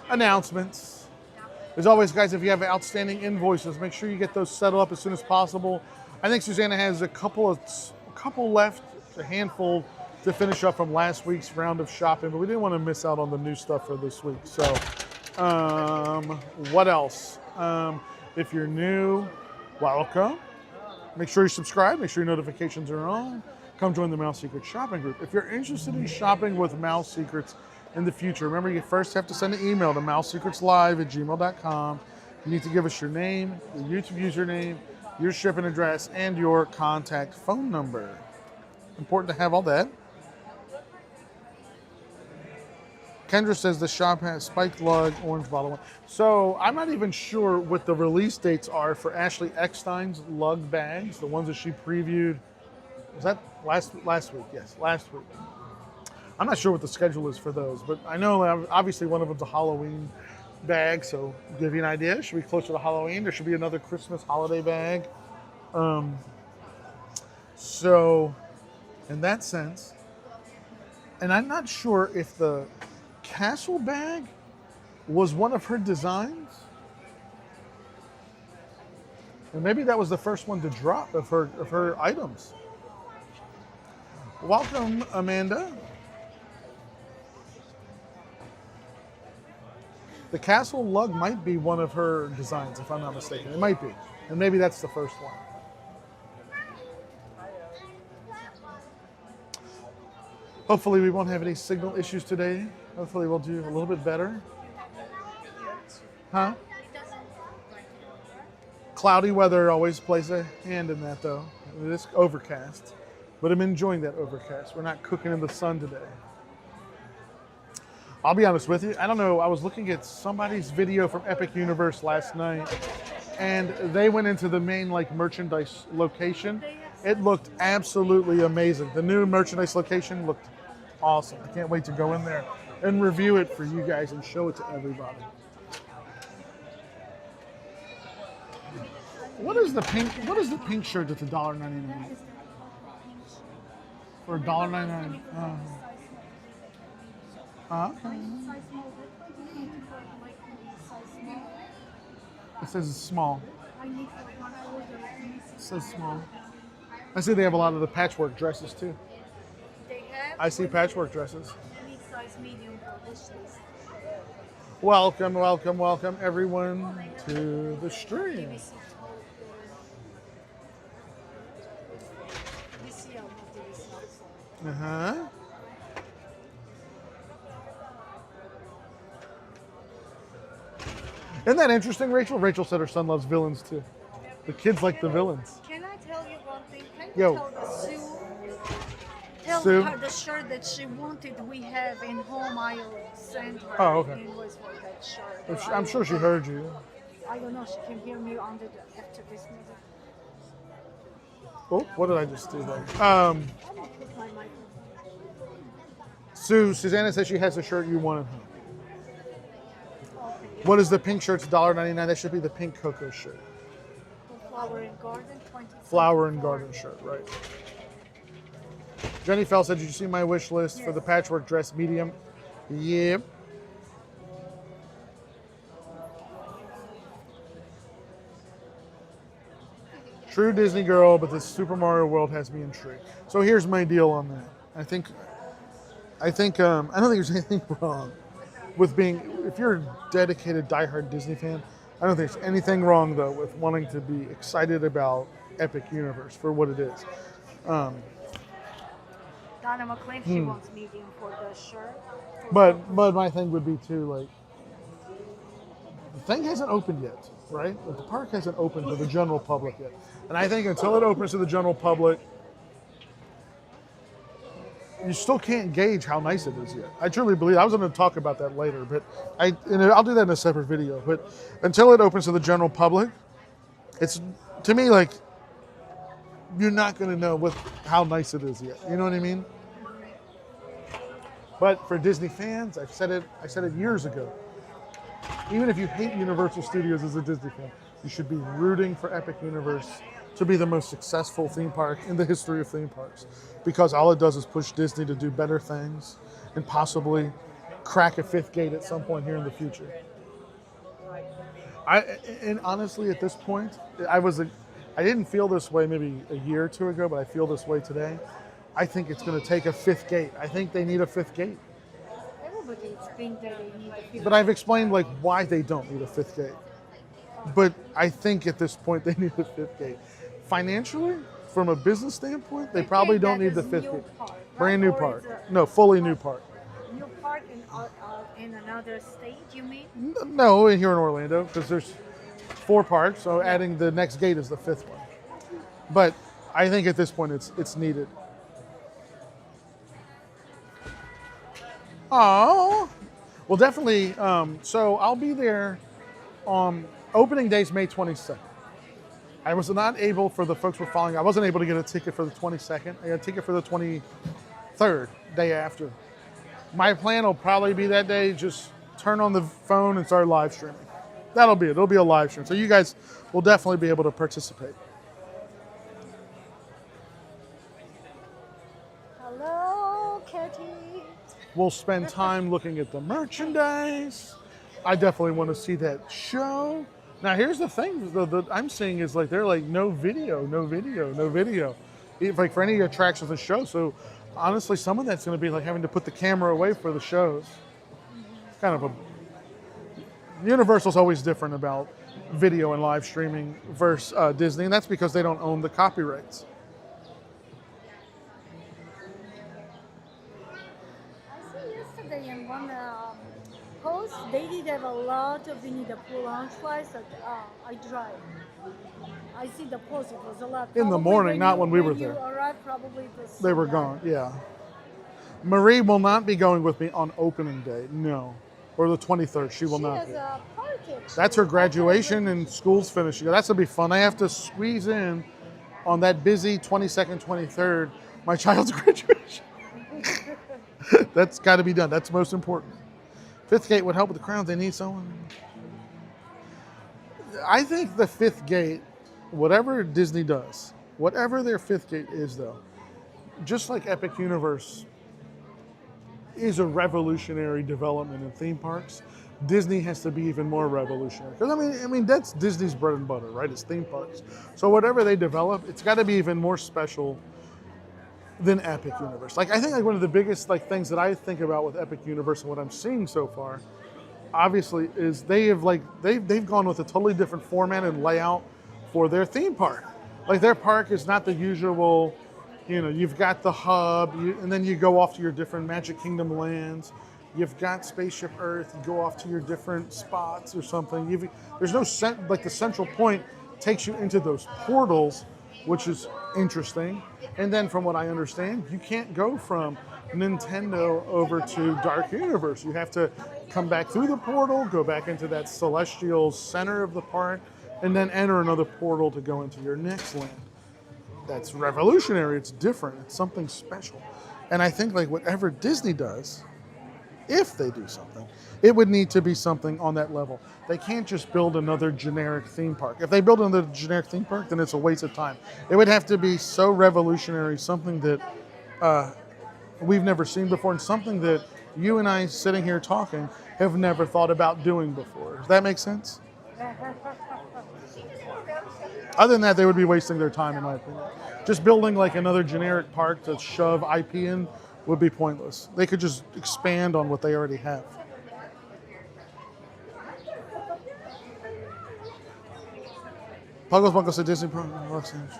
announcements. As always, guys, if you have outstanding invoices, make sure you get those settled up as soon as possible. I think Susanna has a couple left, a handful to finish up from last week's round of shopping, but we didn't want to miss out on the new stuff for this week. So, what else? If you're new, welcome. Make sure you subscribe. Make sure your notifications are on. Come join the Mouse Secrets shopping group. If you're interested in shopping with Mouse Secrets in the future, remember you first have to send an email to mousesecretslive@gmail.com. You need to give us your name, your YouTube username, your shipping address, and your contact phone number. Important to have all that. Kendra says the shop has spiked lug, orange bottle one. So I'm not even sure what the release dates are for Ashley Eckstein's lug bags, the ones that she previewed. Was that last week? Yes, last week. I'm not sure what the schedule is for those, but I know obviously one of them's a Halloween bag, so to give you an idea, it should be closer to Halloween. There should be another Christmas holiday bag. So in that sense, and I'm not sure if the Castle bag was one of her designs. And maybe that was the first one to drop of her items. Welcome, Amanda. The castle lug might be one of her designs, if I'm not mistaken. It might be. And maybe that's the first one. Hopefully we won't have any signal issues today. Hopefully we'll do a little bit better. Huh? Cloudy weather always plays a hand in that though. It is overcast, but I'm enjoying that overcast. We're not cooking in the sun today. I'll be honest with you, I don't know, I was looking at somebody's video from Epic Universe last night and they went into the main like merchandise location. It looked absolutely amazing. The new merchandise location looked awesome. I can't wait to go in there and review it for you guys and show it to everybody. What is the pink shirt that's $1.99? For $1.99. It says it's small. It says small. I see they have a lot of the patchwork dresses too. I see patchwork dresses. Welcome, welcome, welcome everyone to the stream. Isn't that interesting, Rachel? Rachel said her son loves villains too. The kids like the villains. Can I tell you one thing? Can you tell the Sue? her the shirt that she wanted we have in home aisle center. Oh, okay. Invoice for that shirt. I'm sure she heard you. I don't know, she can hear me after this music. Oh, what did I just do there? I'm gonna put my mic on. Susanna says she has the shirt you wanted. Okay. What is the pink shirt? It's $1.99. That should be the pink Coco shirt. Flower and Garden, 20. Flower and Garden shirt, right. Jenny Fell said, did you see my wish list for the patchwork dress medium? Yep. True Disney girl, but this Super Mario World has me intrigued. So here's my deal on that. I don't think there's anything wrong with being, if you're a dedicated diehard Disney fan, I don't think there's anything wrong though with wanting to be excited about Epic Universe for what it is. Donna McLean, she wants medium for the shirt. But my thing would be too, like, the thing hasn't opened yet, right? Like, the park hasn't opened to the general public yet. And I think until it opens to the general public, you still can't gauge how nice it is yet. I truly believe, I was going to talk about that later, but I'll do that in a separate video. But until it opens to the general public, it's, to me, like, you're not going to know how nice it is yet. You know what I mean? But for Disney fans, I said it years ago. Even if you hate Universal Studios as a Disney fan, you should be rooting for Epic Universe to be the most successful theme park in the history of theme parks. Because all it does is push Disney to do better things and possibly crack a fifth gate at some point here in the future. And honestly, at this point, I didn't feel this way maybe a year or two ago, but I feel this way today. I think it's going to take a fifth gate. I think they need a fifth gate. Everybody thinks that they need a fifth. But I've explained like why they don't need a fifth gate. But I think at this point they need a fifth gate. Financially, from a business standpoint, they probably don't need the fifth gate. Brand new park. No, fully new park. New park in another state, you mean? No, here in Orlando, because there's 4 parks, so adding the next gate is the 5th one. But I think at this point it's needed. Oh, well, definitely. So I'll be there. Opening day's May 22nd. I was not able, for the folks who were following, I wasn't able to get a ticket for the 22nd. I got a ticket for the 23rd, day after. My plan will probably be that day, just turn on the phone and start live streaming. That'll be it. It'll be a live stream. So you guys will definitely be able to participate. Hello, Katie. We'll spend time looking at the merchandise. I definitely want to see that show. Now, here's the thing that I'm seeing is like they're like no video, no video, no video, like for any attractions of the show. So honestly, some of that's going to be like having to put the camera away for the shows. It's kind of a Universal's always different about video and live streaming versus Disney, and that's because they don't own the copyrights. I see yesterday in one post, they did have a lot of Winnie the Pooh launch flights that I drive. I see the post, it was a lot. In the morning, not when we were there. You arrived, probably it was They were gone, yeah. Marie will not be going with me on opening day, no. Or the 23rd, she will not be. A park actually. That's her graduation and school's finishing. That's gonna be fun. I have to squeeze in on that busy 22nd, 23rd, my child's graduation. That's got to be done. That's most important. Fifth gate would help with the crowds. They need someone. I think the fifth gate, whatever Disney does, whatever their fifth gate is, though, just like Epic Universe is a revolutionary development in theme parks, Disney has to be even more revolutionary. Because I mean that's Disney's bread and butter, right? It's theme parks. So whatever they develop, it's got to be even more special than Epic Universe. Like I think like one of the biggest like things that I think about with Epic Universe and what I'm seeing so far, obviously, is they've gone with a totally different format and layout for their theme park. Like their park is not the usual, you've got the hub, and then you go off to your different Magic Kingdom lands. You've got Spaceship Earth, you go off to your different spots or something. There's no like the central point takes you into those portals, which is interesting. And then from what I understand, you can't go from Nintendo over to Dark Universe. You have to come back through the portal, go back into that celestial center of the park, and then enter another portal to go into your next land. That's revolutionary, it's different, it's something special. And I think like whatever Disney does, if they do something, it would need to be something on that level. They can't just build another generic theme park. If they build another generic theme park, then it's a waste of time. It would have to be so revolutionary, something that we've never seen before, and something that you and I sitting here talking have never thought about doing before. Does that make sense? Other than that, they would be wasting their time, in my opinion. Just building like another generic park to shove IP in would be pointless. They could just expand on what they already have. Puggles Bunkles at Disney Program Los Angeles.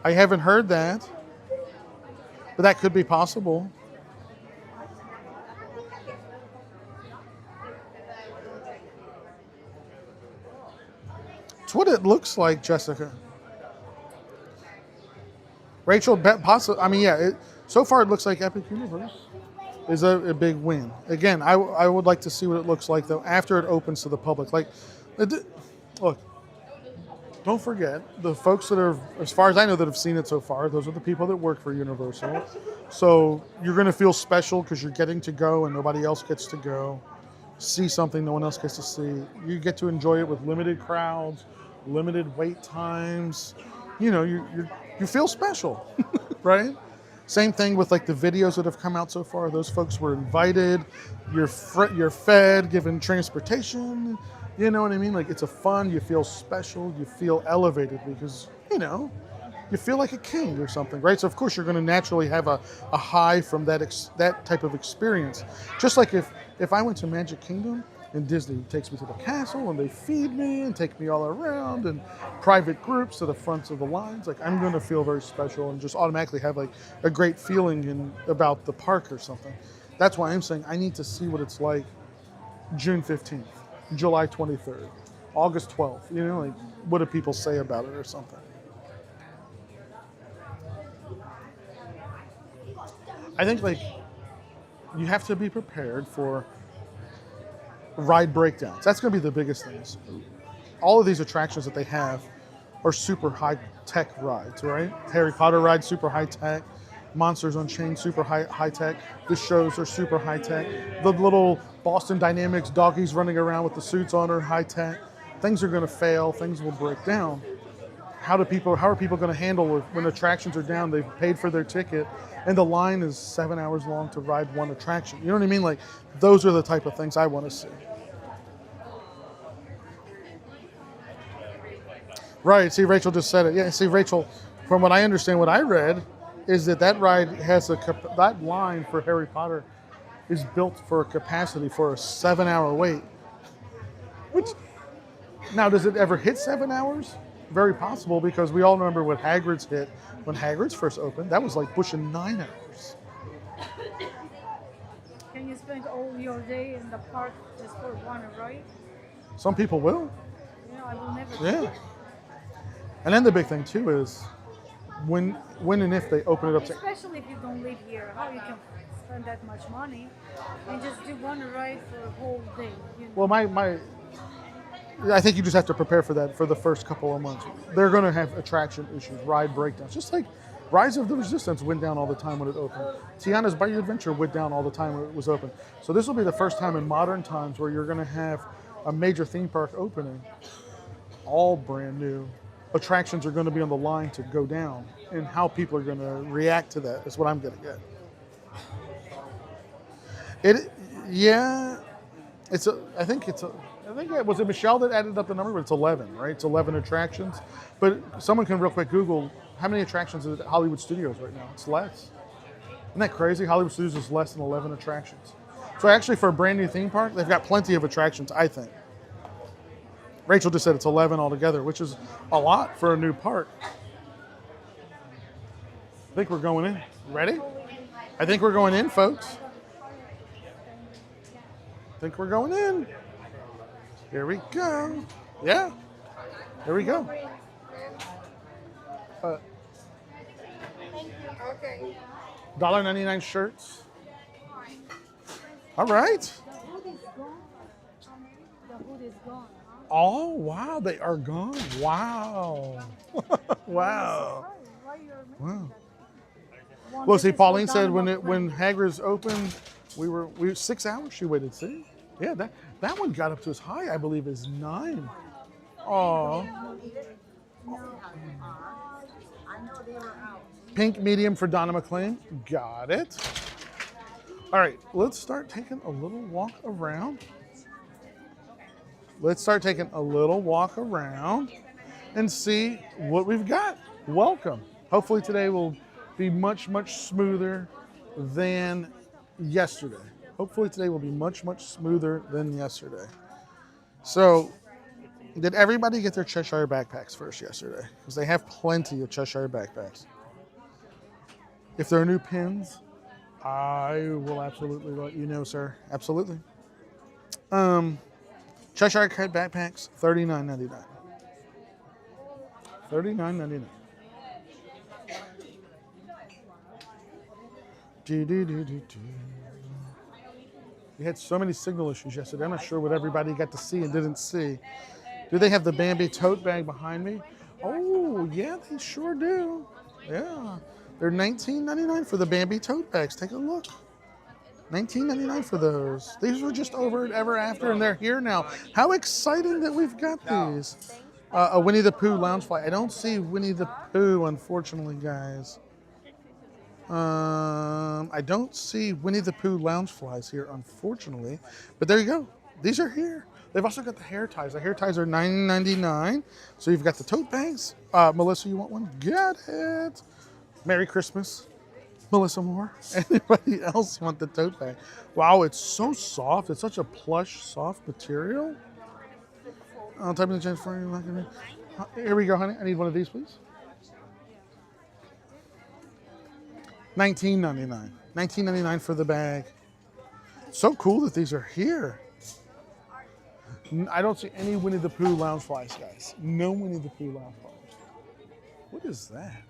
I haven't heard that, but that could be possible. It's what it looks like, Jessica. Rachel, so far it looks like Epic Universe is a big win. Again, I would like to see what it looks like, though, after it opens to the public. Like, look, don't forget, the folks that are, as far as I know, that have seen it so far, those are the people that work for Universal. So you're going to feel special because you're getting to go and nobody else gets to go. See something no one else gets to see. You get to enjoy it with limited crowds, limited wait times. You feel special, right? Same thing with like the videos that have come out so far. Those folks were invited. You're fed, given transportation. You know what I mean? Like it's a fun. You feel special. You feel elevated because you feel like a king or something, right? So of course you're going to naturally have a high from that type of experience. Just like if I went to Magic Kingdom and Disney takes me to the castle and they feed me and take me all around and private groups to the fronts of the lines, like I'm going to feel very special and just automatically have like a great feeling about the park or something. That's why I'm saying I need to see what it's like June 15th, July 23rd, August 12th. Like what do people say about it or something. I think like you have to be prepared for ride breakdowns. That's going to be the biggest things. All of these attractions that they have are super high-tech rides, right? Harry Potter ride, super high-tech. Monsters Unchained, super high-tech. The shows are super high-tech. The little Boston Dynamics doggies running around with the suits on are high-tech. Things are going to fail. Things will break down. How are people going to handle it when attractions are down? They've paid for their ticket, and the line is 7 hours long to ride one attraction. You know what I mean? Like, those are the type of things I want to see. Right. See, Rachel just said it. Yeah. See, Rachel, from what I understand, what I read is that ride has that line for Harry Potter is built for a capacity for a 7-hour wait. Which now does it ever hit 7 hours? Very possible, because we all remember what Hagrid's hit when Hagrid's first opened. That was like pushing 9 hours. Can you spend all your day in the park just for one ride? Some people will. I will never. Yeah. And then the big thing too is when and if they open it up to. Especially if you don't live here, how you can spend that much money and just do one ride for a whole day. Well, I think you just have to prepare for that for the first couple of months. They're going to have attraction issues, ride breakdowns, just like Rise of the Resistance went down all the time when it opened. Tiana's Bayou Adventure went down all the time when it was open. So this will be the first time in modern times where you're going to have a major theme park opening, all brand new. Attractions are going to be on the line to go down, and how people are going to react to that is what I'm going to get. I think it was Michelle that added up the number, but it's 11, right? It's 11 attractions. But someone can real quick Google how many attractions is at Hollywood Studios right now. It's less. Isn't that crazy? Hollywood Studios is less than 11 attractions. So actually, for a brand new theme park, they've got plenty of attractions, I think. Rachel just said it's 11 altogether, which is a lot for a new park. I think we're going in. Ready? I think we're going in, folks. I think we're going in. Here we go. Yeah. Here we go. $1.99 shirts. All right. The hood is gone. Oh, wow. They are gone. Wow. Wow. Wow. Well, see, Pauline said when Hagrid's opened, we were 6 hours she waited. See? Yeah, that one got up to as high, I believe, as 9. Oh. Pink medium for Donna McLean. Got it. All right, let's start taking a little walk around. Let's start taking a little walk around and see what we've got. Welcome. Hopefully today will be much, much smoother than yesterday. Hopefully today will be much, much smoother than yesterday. So, did everybody get their Cheshire backpacks first yesterday? Because they have plenty of Cheshire backpacks. If there are new pins, I will absolutely let you know, sir. Absolutely. Cheshire Cat backpacks, $39.99. $39.99. We had so many signal issues yesterday. I'm not sure what everybody got to see and didn't see. Do they have the Bambi tote bag behind me? Oh, yeah, they sure do. Yeah. They're $19.99 for the Bambi tote bags. Take a look. $19.99 for those. These were just over at Ever After, and they're here now. How exciting that we've got these. A Winnie the Pooh Loungefly. I don't see Winnie the Pooh, unfortunately, guys. I don't see Winnie the Pooh Loungeflies here, unfortunately. But there you go. These are here. They've also got the hair ties. The hair ties are $9.99. So you've got the tote bags. Melissa, you want one? Get it. Merry Christmas. Melissa Moore. Anybody else want the tote bag? Wow, it's so soft. It's such a plush, soft material. I'll type in the change for you. Here we go, honey. I need one of these, please. $19.99. $19.99 for the bag. So cool that these are here. I don't see any Winnie the Pooh Loungeflies, guys. No Winnie the Pooh Loungeflies. What is that?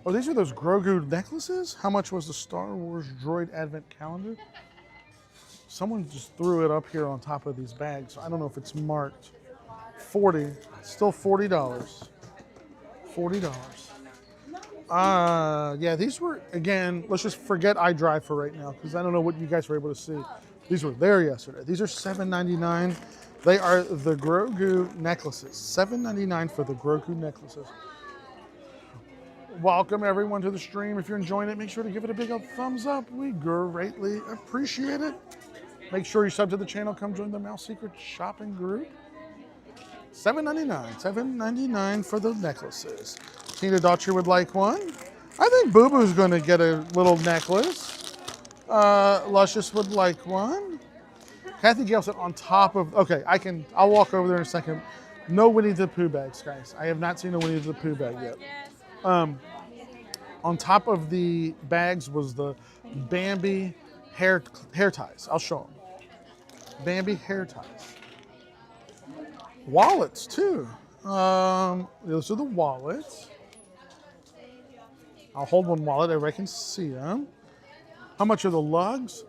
Oh, these are those Grogu necklaces? How much was the Star Wars Droid Advent Calendar? Someone just threw it up here on top of these bags. I don't know if it's marked. $40. Still $40. $40. Yeah, these were, again, let's just forget iDrive for right now, because I don't know what you guys were able to see. These were there yesterday. These are $7.99. They are the Grogu necklaces. $7.99 for the Grogu necklaces. Welcome everyone to the stream. If you're enjoying it, make sure to give it a big old thumbs up. We greatly appreciate it. Make sure you sub to the channel. Come join the Mouse Secret shopping group. $7.99. $7.99 for the necklaces. Tina Daughtry would like one. I think Boo Boo's going to get a little necklace. Luscious would like one. Kathy Gale said on top of, okay, I'll walk over there in a second. No Winnie the Pooh bags, guys. I have not seen a Winnie the Pooh bag yet. On top of the bags was the Bambi hair ties. I'll show them. Bambi hair ties. Wallets too. Those are the wallets. I'll hold one wallet, everybody can see them. How much are the lugs?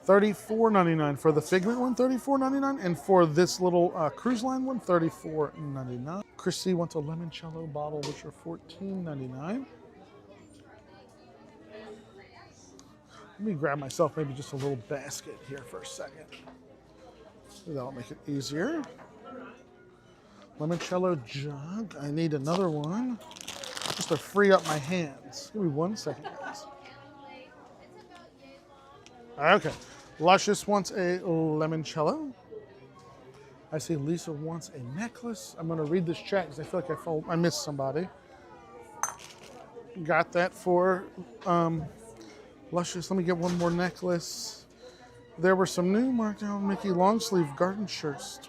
$34.99 for the figment one, $34.99, and for this little cruise line one, $34.99. Chrissy wants a limoncello bottle, which are $14.99. Let me grab myself maybe just a little basket here for a second. That'll make it easier. Limoncello jug. I need another one just to free up my hands. Give me 1 second, guys. Okay. Luscious wants a limoncello. I see Lisa wants a necklace. I'm going to read this chat because I feel like I missed somebody. Got that for Luscious. Let me get one more necklace. There were some new markdown Mickey long sleeve garden shirts.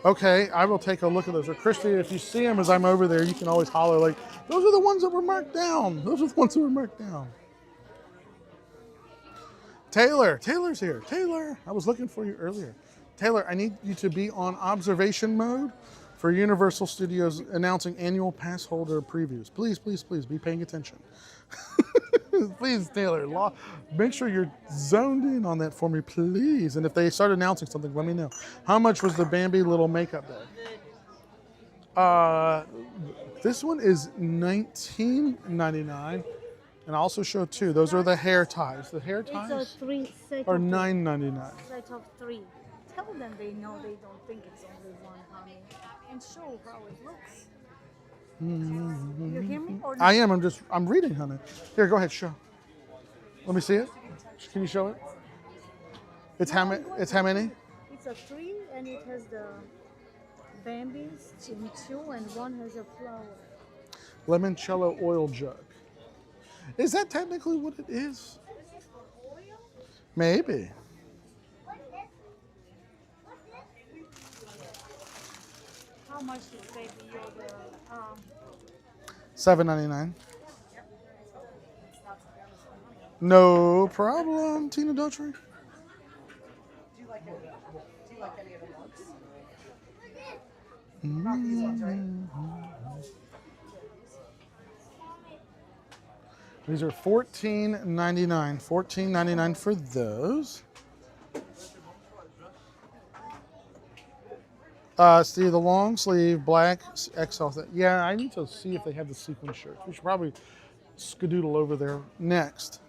Okay, I will take a look at those. Or Christy, if you see them as I'm over there, you can always holler like, those are the ones that were marked down. Those are the ones that were marked down. Taylor's here. Taylor, I was looking for you earlier. Taylor, I need you to be on observation mode for Universal Studios announcing annual pass holder previews. Please, please, please be paying attention. Please, Taylor, make sure you're zoned in on that for me, please. And if they start announcing something, let me know. How much was the Bambi little makeup bag? This one is $19.99. And I also show two. Those are the hair ties. The hair ties It's a three set are of $9.99. set of three. Tell them they know they don't think it's only one, honey, and show how it looks. You hear me? Or I am. I'm reading, honey. Here, go ahead. Show. Let me see it. Can you show it? It's how many? It's how many? It's a three, and it has the Bambis in two, and one has a flower. Limoncello oil jug. Is that technically what it is? Maybe. How much is baby yoga? $7.99. No problem, Tina Daughtry. Do you like any of the mugs? Not these ones, right? These are $14.99. $14.99 for those. See the long sleeve black XL. Yeah, I need to see if they have the sequin shirts. We should probably skadoodle over there next.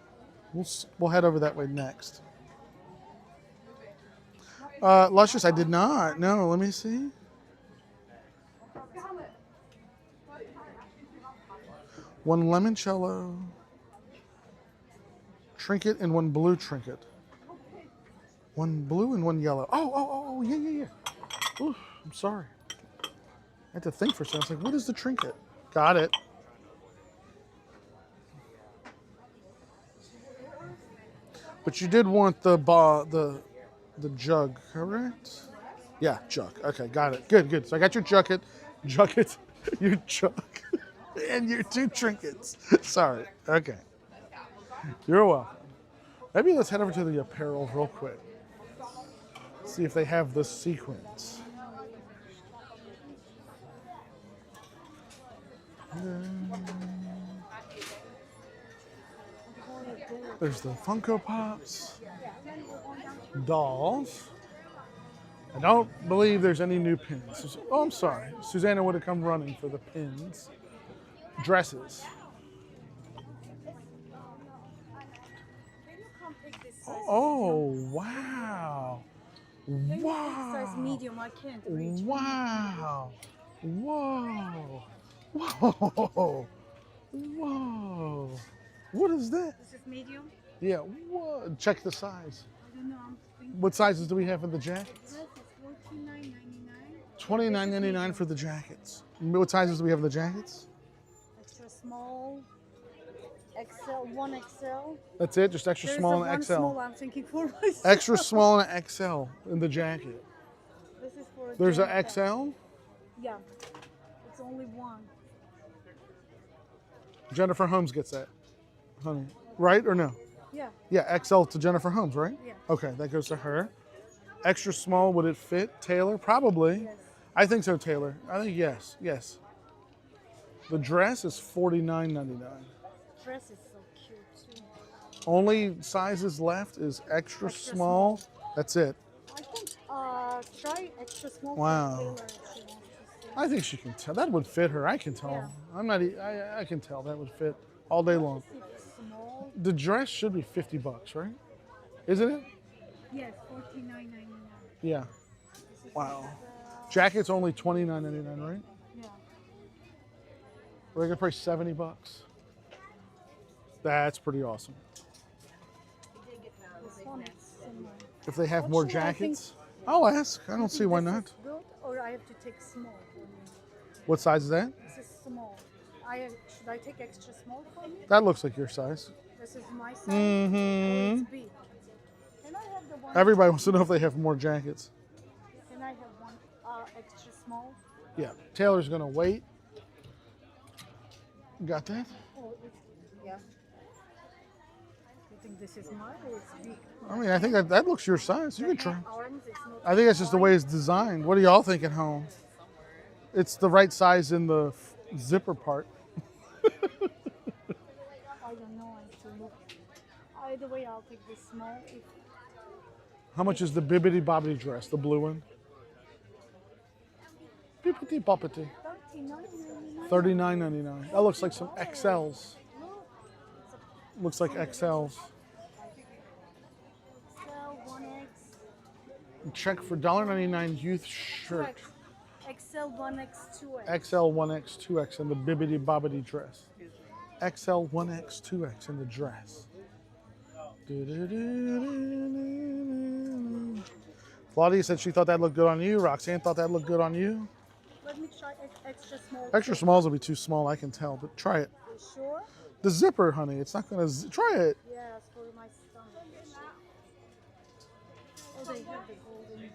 We'll head over that way next. Luscious, I did not. No, let me see. One limoncello trinket and one blue trinket. One blue and one yellow. Oh, yeah. Ooh, I'm sorry. I had to think for a second. I was like, what is the trinket? Got it. But you did want the jug, correct? Yeah, jug. Okay, got it. Good. So I got your junket, your jug, and your two trinkets. Sorry. Okay. You're welcome. Maybe let's head over to the apparel real quick. See if they have the sequins. There's the Funko Pops, dolls. I don't believe there's any new pins. Oh, I'm sorry. Susanna would have come running for the pins. Dresses. Oh, wow. Size medium, I can't reach. Wow. Whoa. What is that? This is medium. Yeah, whoa. Check the size. I don't know. What sizes do we have for the jackets? This is $49.99. $29.99 for the jackets. What sizes do we have in the jackets? Extra small, XL, 1XL. That's it, just extra There's small a and one XL. small I'm thinking for myself. Extra small and XL in the jacket. This is for a There's a jacket. XL. Yeah, it's only one. Jennifer Holmes gets that, honey. Right or no? Yeah, Yeah, XL to Jennifer Holmes, right? Yeah. Okay, that goes to her. Extra small, would it fit Taylor? Probably. yes. I think so, Taylor. I think yes, yes. The dress is $49.99. Dress is so cute too. Only sizes left is extra Extra small. That's it. I think try extra small Wow. for Taylor if she wants to see. I think she can tell. That would fit her. I can tell. Yeah. I'm not. I can tell that would fit all day long. It's small. The dress should be $50, right? Isn't it? Yes, $49.99. Yeah. Wow. Jacket's only $29.99, right? Yeah. Regular price $70. That's pretty awesome. This one is similar. If they have more Actually, I think- jackets, I'll ask. I don't see why This not. is good, or I have to take small for me. What size is that? This is small. Should I take extra small for me? That looks like your size. This is my size. Mm-hmm. Or it's big. Can I have the one? Everybody wants to know if they have more jackets. Can I have one extra small? Yeah. Taylor's gonna wait. Got that? Oh, it's, yeah. You think this is mine or it's big? I mean, I think that looks your size. You can try. Arms, it's not. I think that's just the way it's designed. What do y'all think at home? It's the right size in the zipper part. I don't know. I have to look. Either way, I'll take this small. If How much is the bibbity bobbity dress, the blue one? Bibbity boppity. $39.99. $39.99. That looks like some XLs. Looks like XLs. XL, 1X, Check for $1.99 youth shirt. 2X. XL, 1X, 2X. XL 1X 2X in the bibbity bobbity dress. XL 1X 2X in the dress. Claudia said she thought that looked good on you. Roxanne thought that looked good on you. Let me try extra small. Extra smalls will be too small, I can tell, but try it. You sure? The zipper, honey, it's not gonna. Try it. Yes, for my stomach. Oh, they have the golden.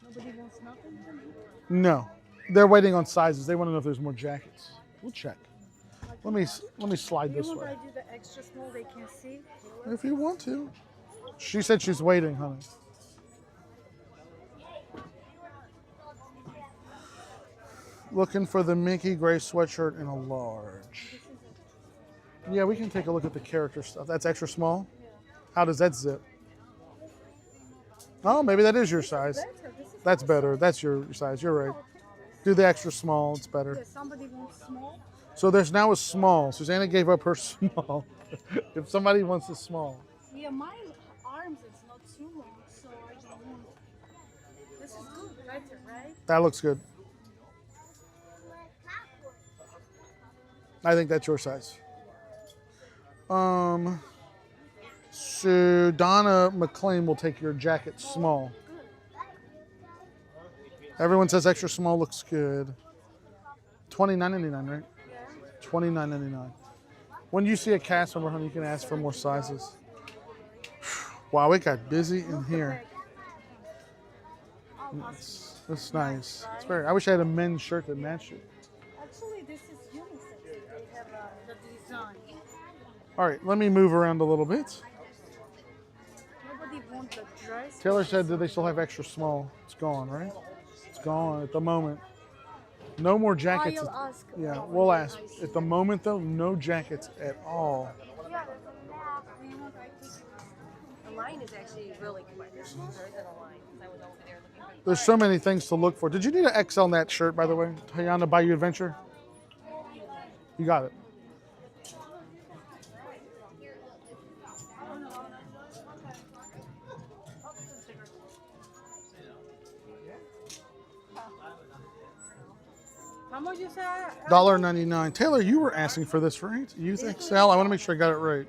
Nobody wants nothing from you? No, they're waiting on sizes. They want to know if there's more jackets. We'll check. Let me slide Do you this want way. I do the extra small they can see? If you want to. She said she's waiting, honey. Looking for the Mickey gray sweatshirt in a large. Yeah, we can take a look at the character stuff. That's extra small? How does that zip? Oh, maybe that is your size. Better. This is That's better. That's your size. You're right. Do the extra small. It's better. yeah, somebody wants small. So there's now a small. Susanna gave up her small. If somebody wants a small. Yeah, my arms is not too long, so I don't want. This is good, better, right? That looks good. I think that's your size. So Donna McLean will take your jacket small. Everyone says extra small looks good. $29.99, right? Yeah. $29.99. When you see a cast member, honey, you can ask for more sizes. Wow, it got busy in here. That's nice. It's very. I wish I had a men's shirt that matched it. Actually, this is unisex. They have the design. All right, let me move around a little bit. Nobody wants the dress. Taylor said that they still have extra small. It's gone, right? It's gone at the moment. No more jackets. I'll ask. Yeah, we'll ask. At the moment, though, no jackets at all. Yeah. The line is actually really quick. There isn't a line because I was over there looking for. There's so many things to look for. Did you need an XL in that shirt, by the way? Hayana Bayou Adventure? You got it. How much you say? $1.99. Taylor, you were asking for this, right? Youth XL. I want to make sure I got it right.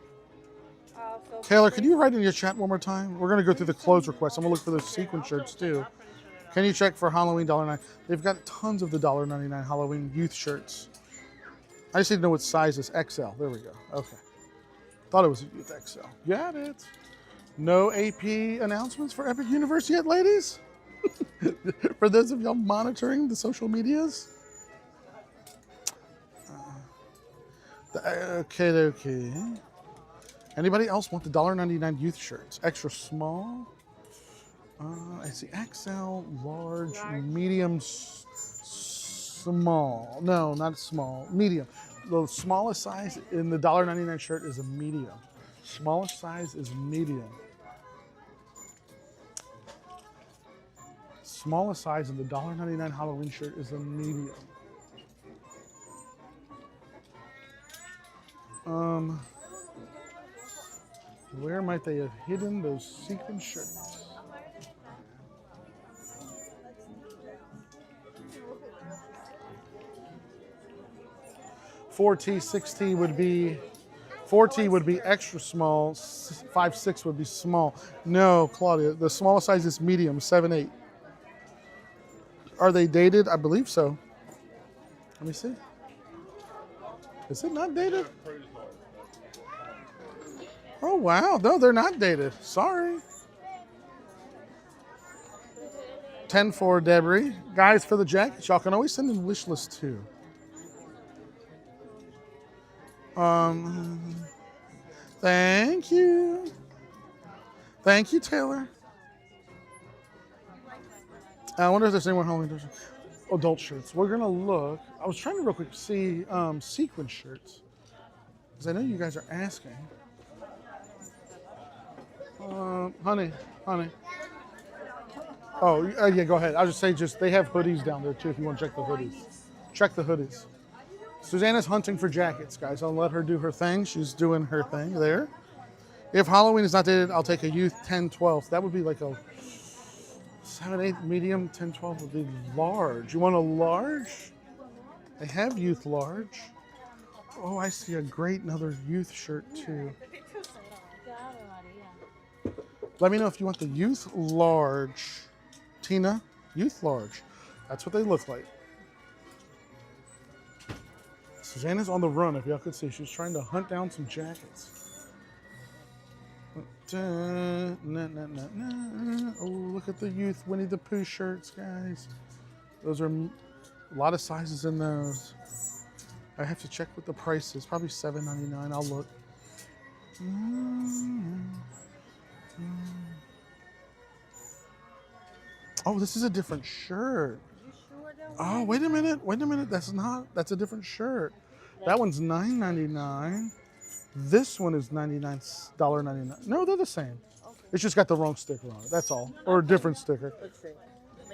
Taylor, could you write in your chat one more time? We're going to go through the clothes requests. I'm going to look for those sequin shirts too. Can you check for Halloween $1.99? They've got tons of the $1.99 Halloween youth shirts. I just need to know what size is. XL. There we go. Okay. Thought it was a youth XL. Got it. No AP announcements for Epic Universe yet, ladies? For those of y'all monitoring the social medias? Okay. Anybody else want the $1.99 youth shirts? Extra small? I see XL, large, medium, small. No, not small, medium. The smallest size in the $1.99 shirt is a medium. Smallest size is medium. Smallest size in the $1.99 Halloween shirt is a medium. Where might they have hidden those sequin shirts? $4T, $6T would be, $4T would be extra small, 5, 6 would be small. No, Claudia, the smallest size is medium, 7, 8. Are they dated? I believe so. Let me see. Is it not dated? Oh, wow. No, they're not dated. Sorry. 10 for Debris. Guys, for the jackets, y'all can always send in wish list too. Thank you. Thank you, Taylor. I wonder if there's anyone Halloween adult shirts. We're gonna look. I was trying to real quick see sequin shirts because I know you guys are asking. Honey. Oh, yeah, go ahead. I'll just say, they have hoodies down there too if you want to check the hoodies. Check the hoodies. Susanna's hunting for jackets, guys. I'll let her do her thing. She's doing her thing there. If Halloween is not dated, I'll take a youth 10, 12. That would be like a 7, 8, medium, 10, 12 would be large. You want a large? They have youth large. Oh, I see a great another youth shirt too. Let me know if you want the youth large. Tina, youth large. That's what they look like. Susanna's on the run, if y'all could see. She's trying to hunt down some jackets. Oh, look at the youth Winnie the Pooh shirts, guys. Those are a lot of sizes in those. I have to check what the price is. Probably $7.99. I'll look. Oh, this is a different shirt. Oh, wait a minute. That's a different shirt. That one's $9.99. This one is $99. No, they're the same. It's just got the wrong sticker on it. That's all. Or a different sticker. Let's see.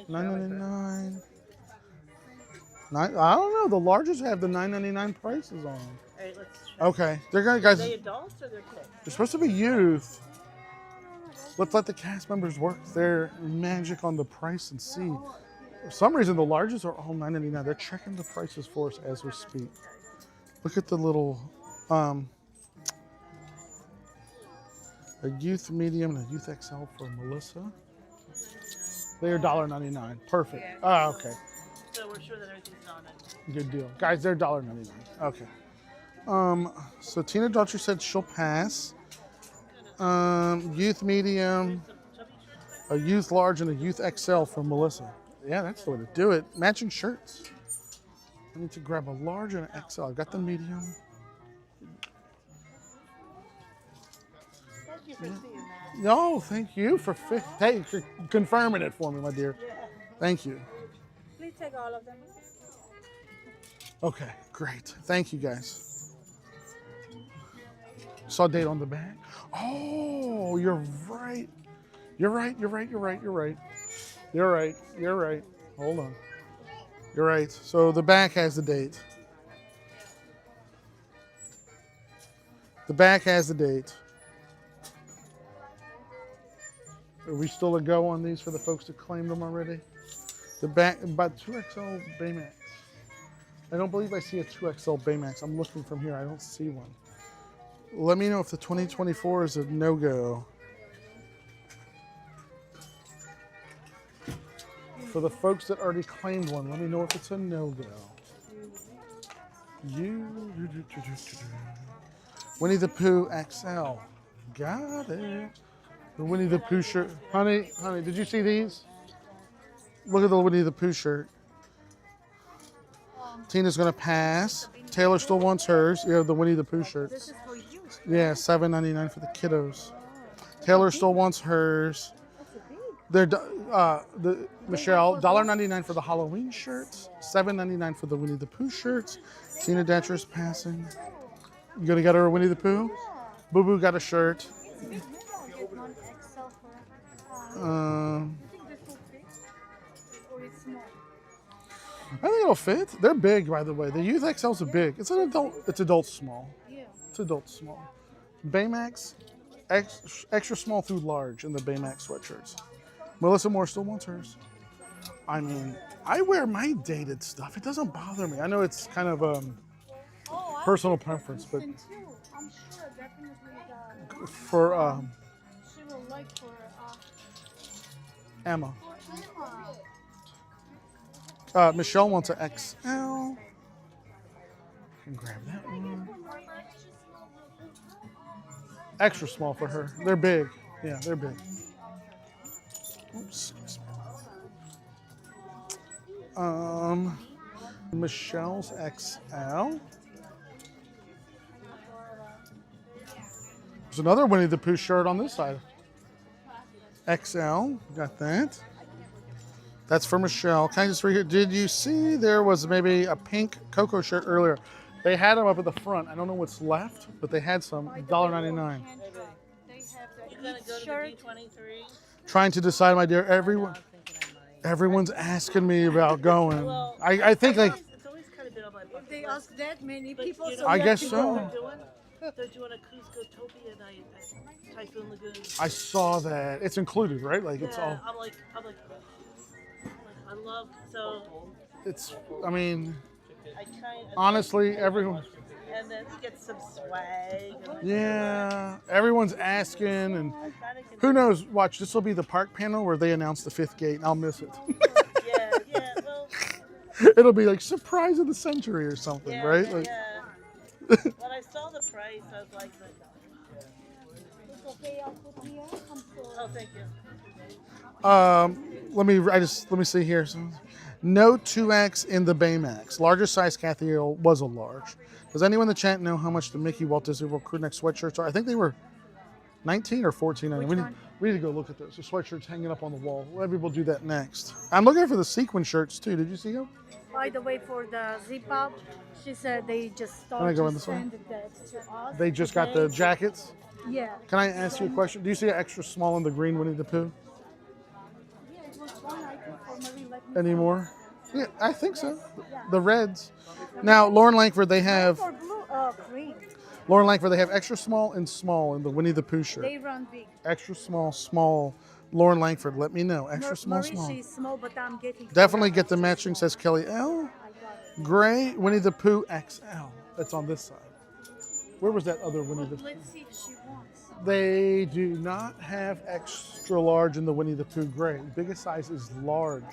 $9.99. I don't know. The largest have the $9.99 prices on them. All right, let's check. Okay. They're gonna, guys. Are they adults or they're kids? They're supposed to be youth. Let's let the cast members work their magic on the price and see. For some reason, the largest are all $9.99. They're checking the prices for us as we speak. Look at the little, a youth medium and a youth XL for Melissa. They are $1.99. Perfect. Yeah. Okay. So we're sure that everything's on it. Good deal. Guys, they're $1.99. Okay. So Tina Daughtry said she'll pass. Youth medium, a youth large, and a youth XL for Melissa. Yeah, that's the way to do it. Matching shirts. I need to grab a large and an XL. I've got the medium. Thank you for seeing that. No, thank you for confirming it for me, my dear. Thank you. Please take all of them. Okay, great. Thank you, guys. Saw date on the back. Oh, you're right. You're right. Hold on. You're right. So the back has the date. Are we still a go on these for the folks that claimed them already? The back, about 2XL Baymax. I don't believe I see a 2XL Baymax. I'm looking from here. I don't see one. Let me know if the 2024 is a no-go. For the folks that already claimed one, let me know if it's a no-go. Winnie the Pooh XL. Got it. The Winnie the Pooh shirt. Honey, did you see these? Look at the Winnie the Pooh shirt. Tina's gonna pass. Taylor still wants hers. You have the Winnie the Pooh shirts. This is for you. Yeah, $7.99 for the kiddos. Taylor still wants hers. They're Michelle, $1.99 for the Halloween shirts, $7.99 for the Winnie the Pooh shirts. Tina Datcher's passing. You gonna get her a Winnie the Pooh? Boo Boo got a shirt. I think it'll fit. They're big, by the way. The Youth XLs are big. It's an adult. It's adult small. Yeah. It's adult small. Baymax, extra small through large in the Baymax sweatshirts. Melissa Moore still wants hers. I mean, I wear my dated stuff. It doesn't bother me. I know it's kind of personal preference, but I'm sure definitely for she will like for Emma. Michelle wants an XL. Can grab that one. Extra small for her. They're big. Yeah, they're big. Oops. Michelle's XL. There's another Winnie the Pooh shirt on this side. XL. Got that. That's for Michelle. Can I just read here? Did you see there was maybe a pink Coco shirt earlier? They had them up at the front. I don't know what's left, but they had some. $1.99. they have You're the gonna Eat go to shirt. the D23? Trying to decide, my dear. Everyone's asking me about going. Well, I think like it's always kind of been on my bucket They list. ask that many But people, you so know I you have guess to so. go. They're doing a Cusco-topia night at Typhoon Lagoon. I saw that. It's included, right? Like it's all. I'm like, I love, so It's. I mean, I kind of. honestly, everyone. And then you get some swag. Yeah, everyone's asking, and I kinda can- who knows? Watch, this will be the park panel where they announce the 5th gate, and I'll miss it. Yeah, well, It'll be like surprise of the century or something, yeah, right? yeah, Like, yeah. When I saw the price, I was like, oh, thank you. let me see here. So, no 2X in the Baymax. Largest size Cathiel was a large. Does anyone in the chat know how much the Mickey Walt Disney World crew neck sweatshirts are? I think they were 19 or 14. We need to go look at those. The sweatshirts hanging up on the wall. Maybe we'll do that next. I'm looking for the sequin shirts too. Did you see them? By the way, for the zip up, she said they just I started go in to this way? send that to us. They just got the jackets. Yeah. Can I ask you a question? Do you see an extra small in the green Winnie the Pooh Yeah, it was one item for Marie. Let me anymore? Yeah, I think so. The reds. Now, Lauren Langford, they have for blue, green. extra small and small in the Winnie the Pooh shirt. They run big. Extra small, small. Lauren Langford, let me know. Extra small, Marie, small. she's small, but I'm getting. Definitely get the matching, says Kelly L. I got it. Gray, Winnie the Pooh XL. That's on this side. Where was that other Winnie the Pooh? Let's see if she wants. They do not have extra large in the Winnie the Pooh gray. Biggest size is large.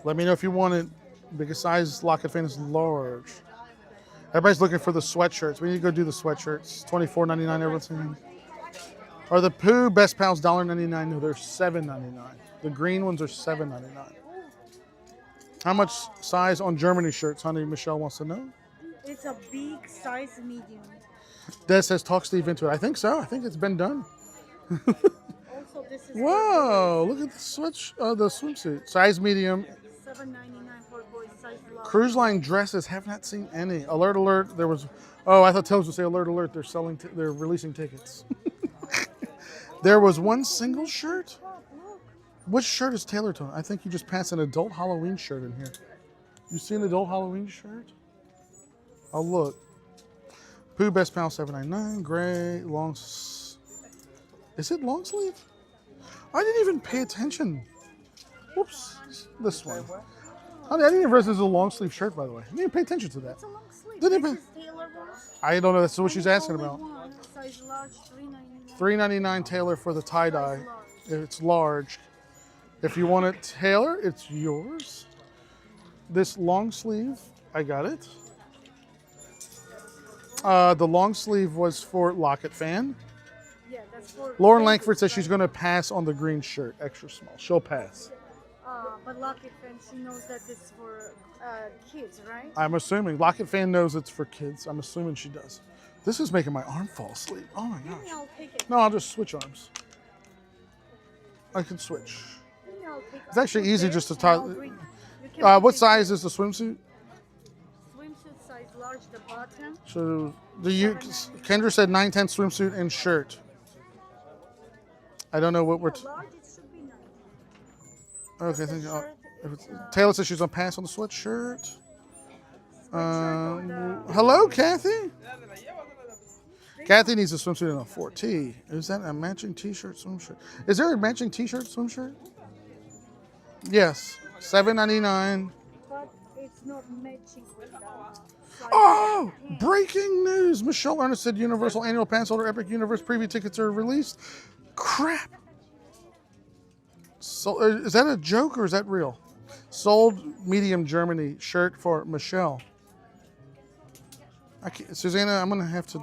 Let me know if you want it. Biggest size Locket fan is large. Everybody's looking for the sweatshirts. We need to go do the sweatshirts. $24.99. Everyone's saying. Are the Pooh Best Pals $1.99? No, they're $7.99. The green ones are $7.99. How much size on Germany shirts, honey? Michelle wants to know. It's a big size medium. Des says talk Steve into it. I think so. I think it's been done. Also, this is Whoa! Look at the the swimsuit. Size medium. $7.99 for boys, size large. Cruise line dresses. Have not seen any. Alert! Alert! There was. Oh, I thought Tails would say alert! Alert! They're selling. They're releasing tickets. There was one single shirt. Which shirt is Taylor to? I think you just passed an adult Halloween shirt in here. You see an adult Halloween shirt? Oh look. Pooh Best Pal $7.99. Gray long. Is it long sleeve? I didn't even pay attention. Whoops. This one. Honey, I didn't even realize this is a long sleeve shirt, by the way. I didn't even pay attention to that. It's a long sleeve. Didn't This even- is Taylor one. I don't know. That's what she's asking Only about. one, size large, $3.99. $3.99 Taylor for the tie dye. Size large. It's large. If you want it Taylor, it's yours. This long sleeve, I got it. The long sleeve was for Locket Fan. Yeah, that's for. Lauren Langford says she's going to pass on the green shirt, extra small. She'll pass. But Locket Fan, she knows that this is for kids, right? I'm assuming. Locket Fan knows it's for kids. I'm assuming she does. This is making my arm fall asleep. Oh my Maybe gosh. I'll take it. No, I'll just switch arms. I can switch. Maybe I'll take It's actually easy just to and tie. I'll bring- you can What take size is the swimsuit? Swimsuit size large, the bottom. So Kendra said 910 swimsuit and shirt. I don't know what we're. Large, it should be nice. Okay, The thank you. shirt If is, it's- Taylor says she's gonna pass on the sweatshirt. sweatshirt or the- Hello, Kathy. Kathy needs a swimsuit in a 4T. Is that a matching T-shirt, swimsuit? Is there a matching T-shirt, swimsuit? Yes, $7.99. But it's not matching with that. size Oh, of the breaking news! Michelle Ernest said Universal Annual Pass Holder Epic Universe preview tickets are released. Crap. So, is that a joke or is that real? Sold medium Germany shirt for Michelle. Susanna, I'm gonna have to.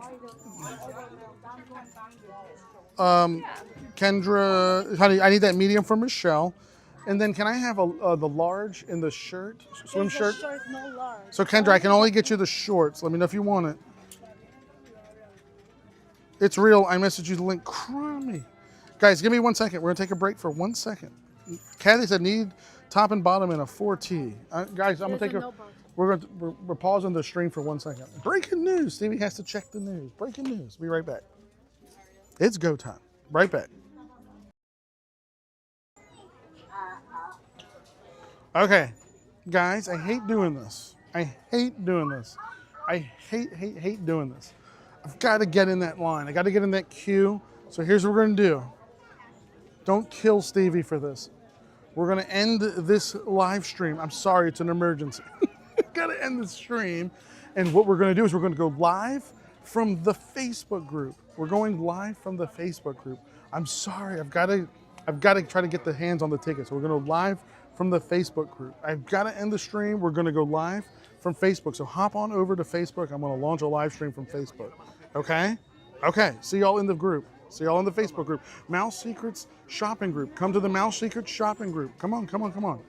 Kendra, honey, I need that medium for Michelle, and then can I have the large in the shirt, swim There's a shirt? shirt, no large. So Kendra, I can only get you the shorts. Let me know if you want it. It's real. I messaged you the link. Crummy. Guys, give me 1 second. We're gonna take a break for 1 second. Kathy said need top and bottom in a 4T. Guys, I'm gonna There's take a a. no bottom. We're pausing the stream for 1 second. Breaking news. Stevie has to check the news. Breaking news. Be right back. It's go time. Right back. Okay, guys, I hate doing this. I hate doing this. I hate doing this. I've got to get in that line. I got to get in that queue. So here's what we're going to do. Don't kill Stevie for this. We're going to end this live stream. I'm sorry, it's an emergency. Got to end the stream. And what we're going to do is we're going to go live from the Facebook group. We're going live from the Facebook group. I'm sorry. I've got to try to get the hands on the tickets. So we're going to live from the Facebook group. I've got to end the stream. We're going to go live from Facebook. So hop on over to Facebook. I'm going to launch a live stream from Facebook. Okay? Okay. See y'all in the group. See y'all in the Facebook group. Mouse Secrets shopping group. Come to the Mouse Secrets shopping group. Come on, come on, come on.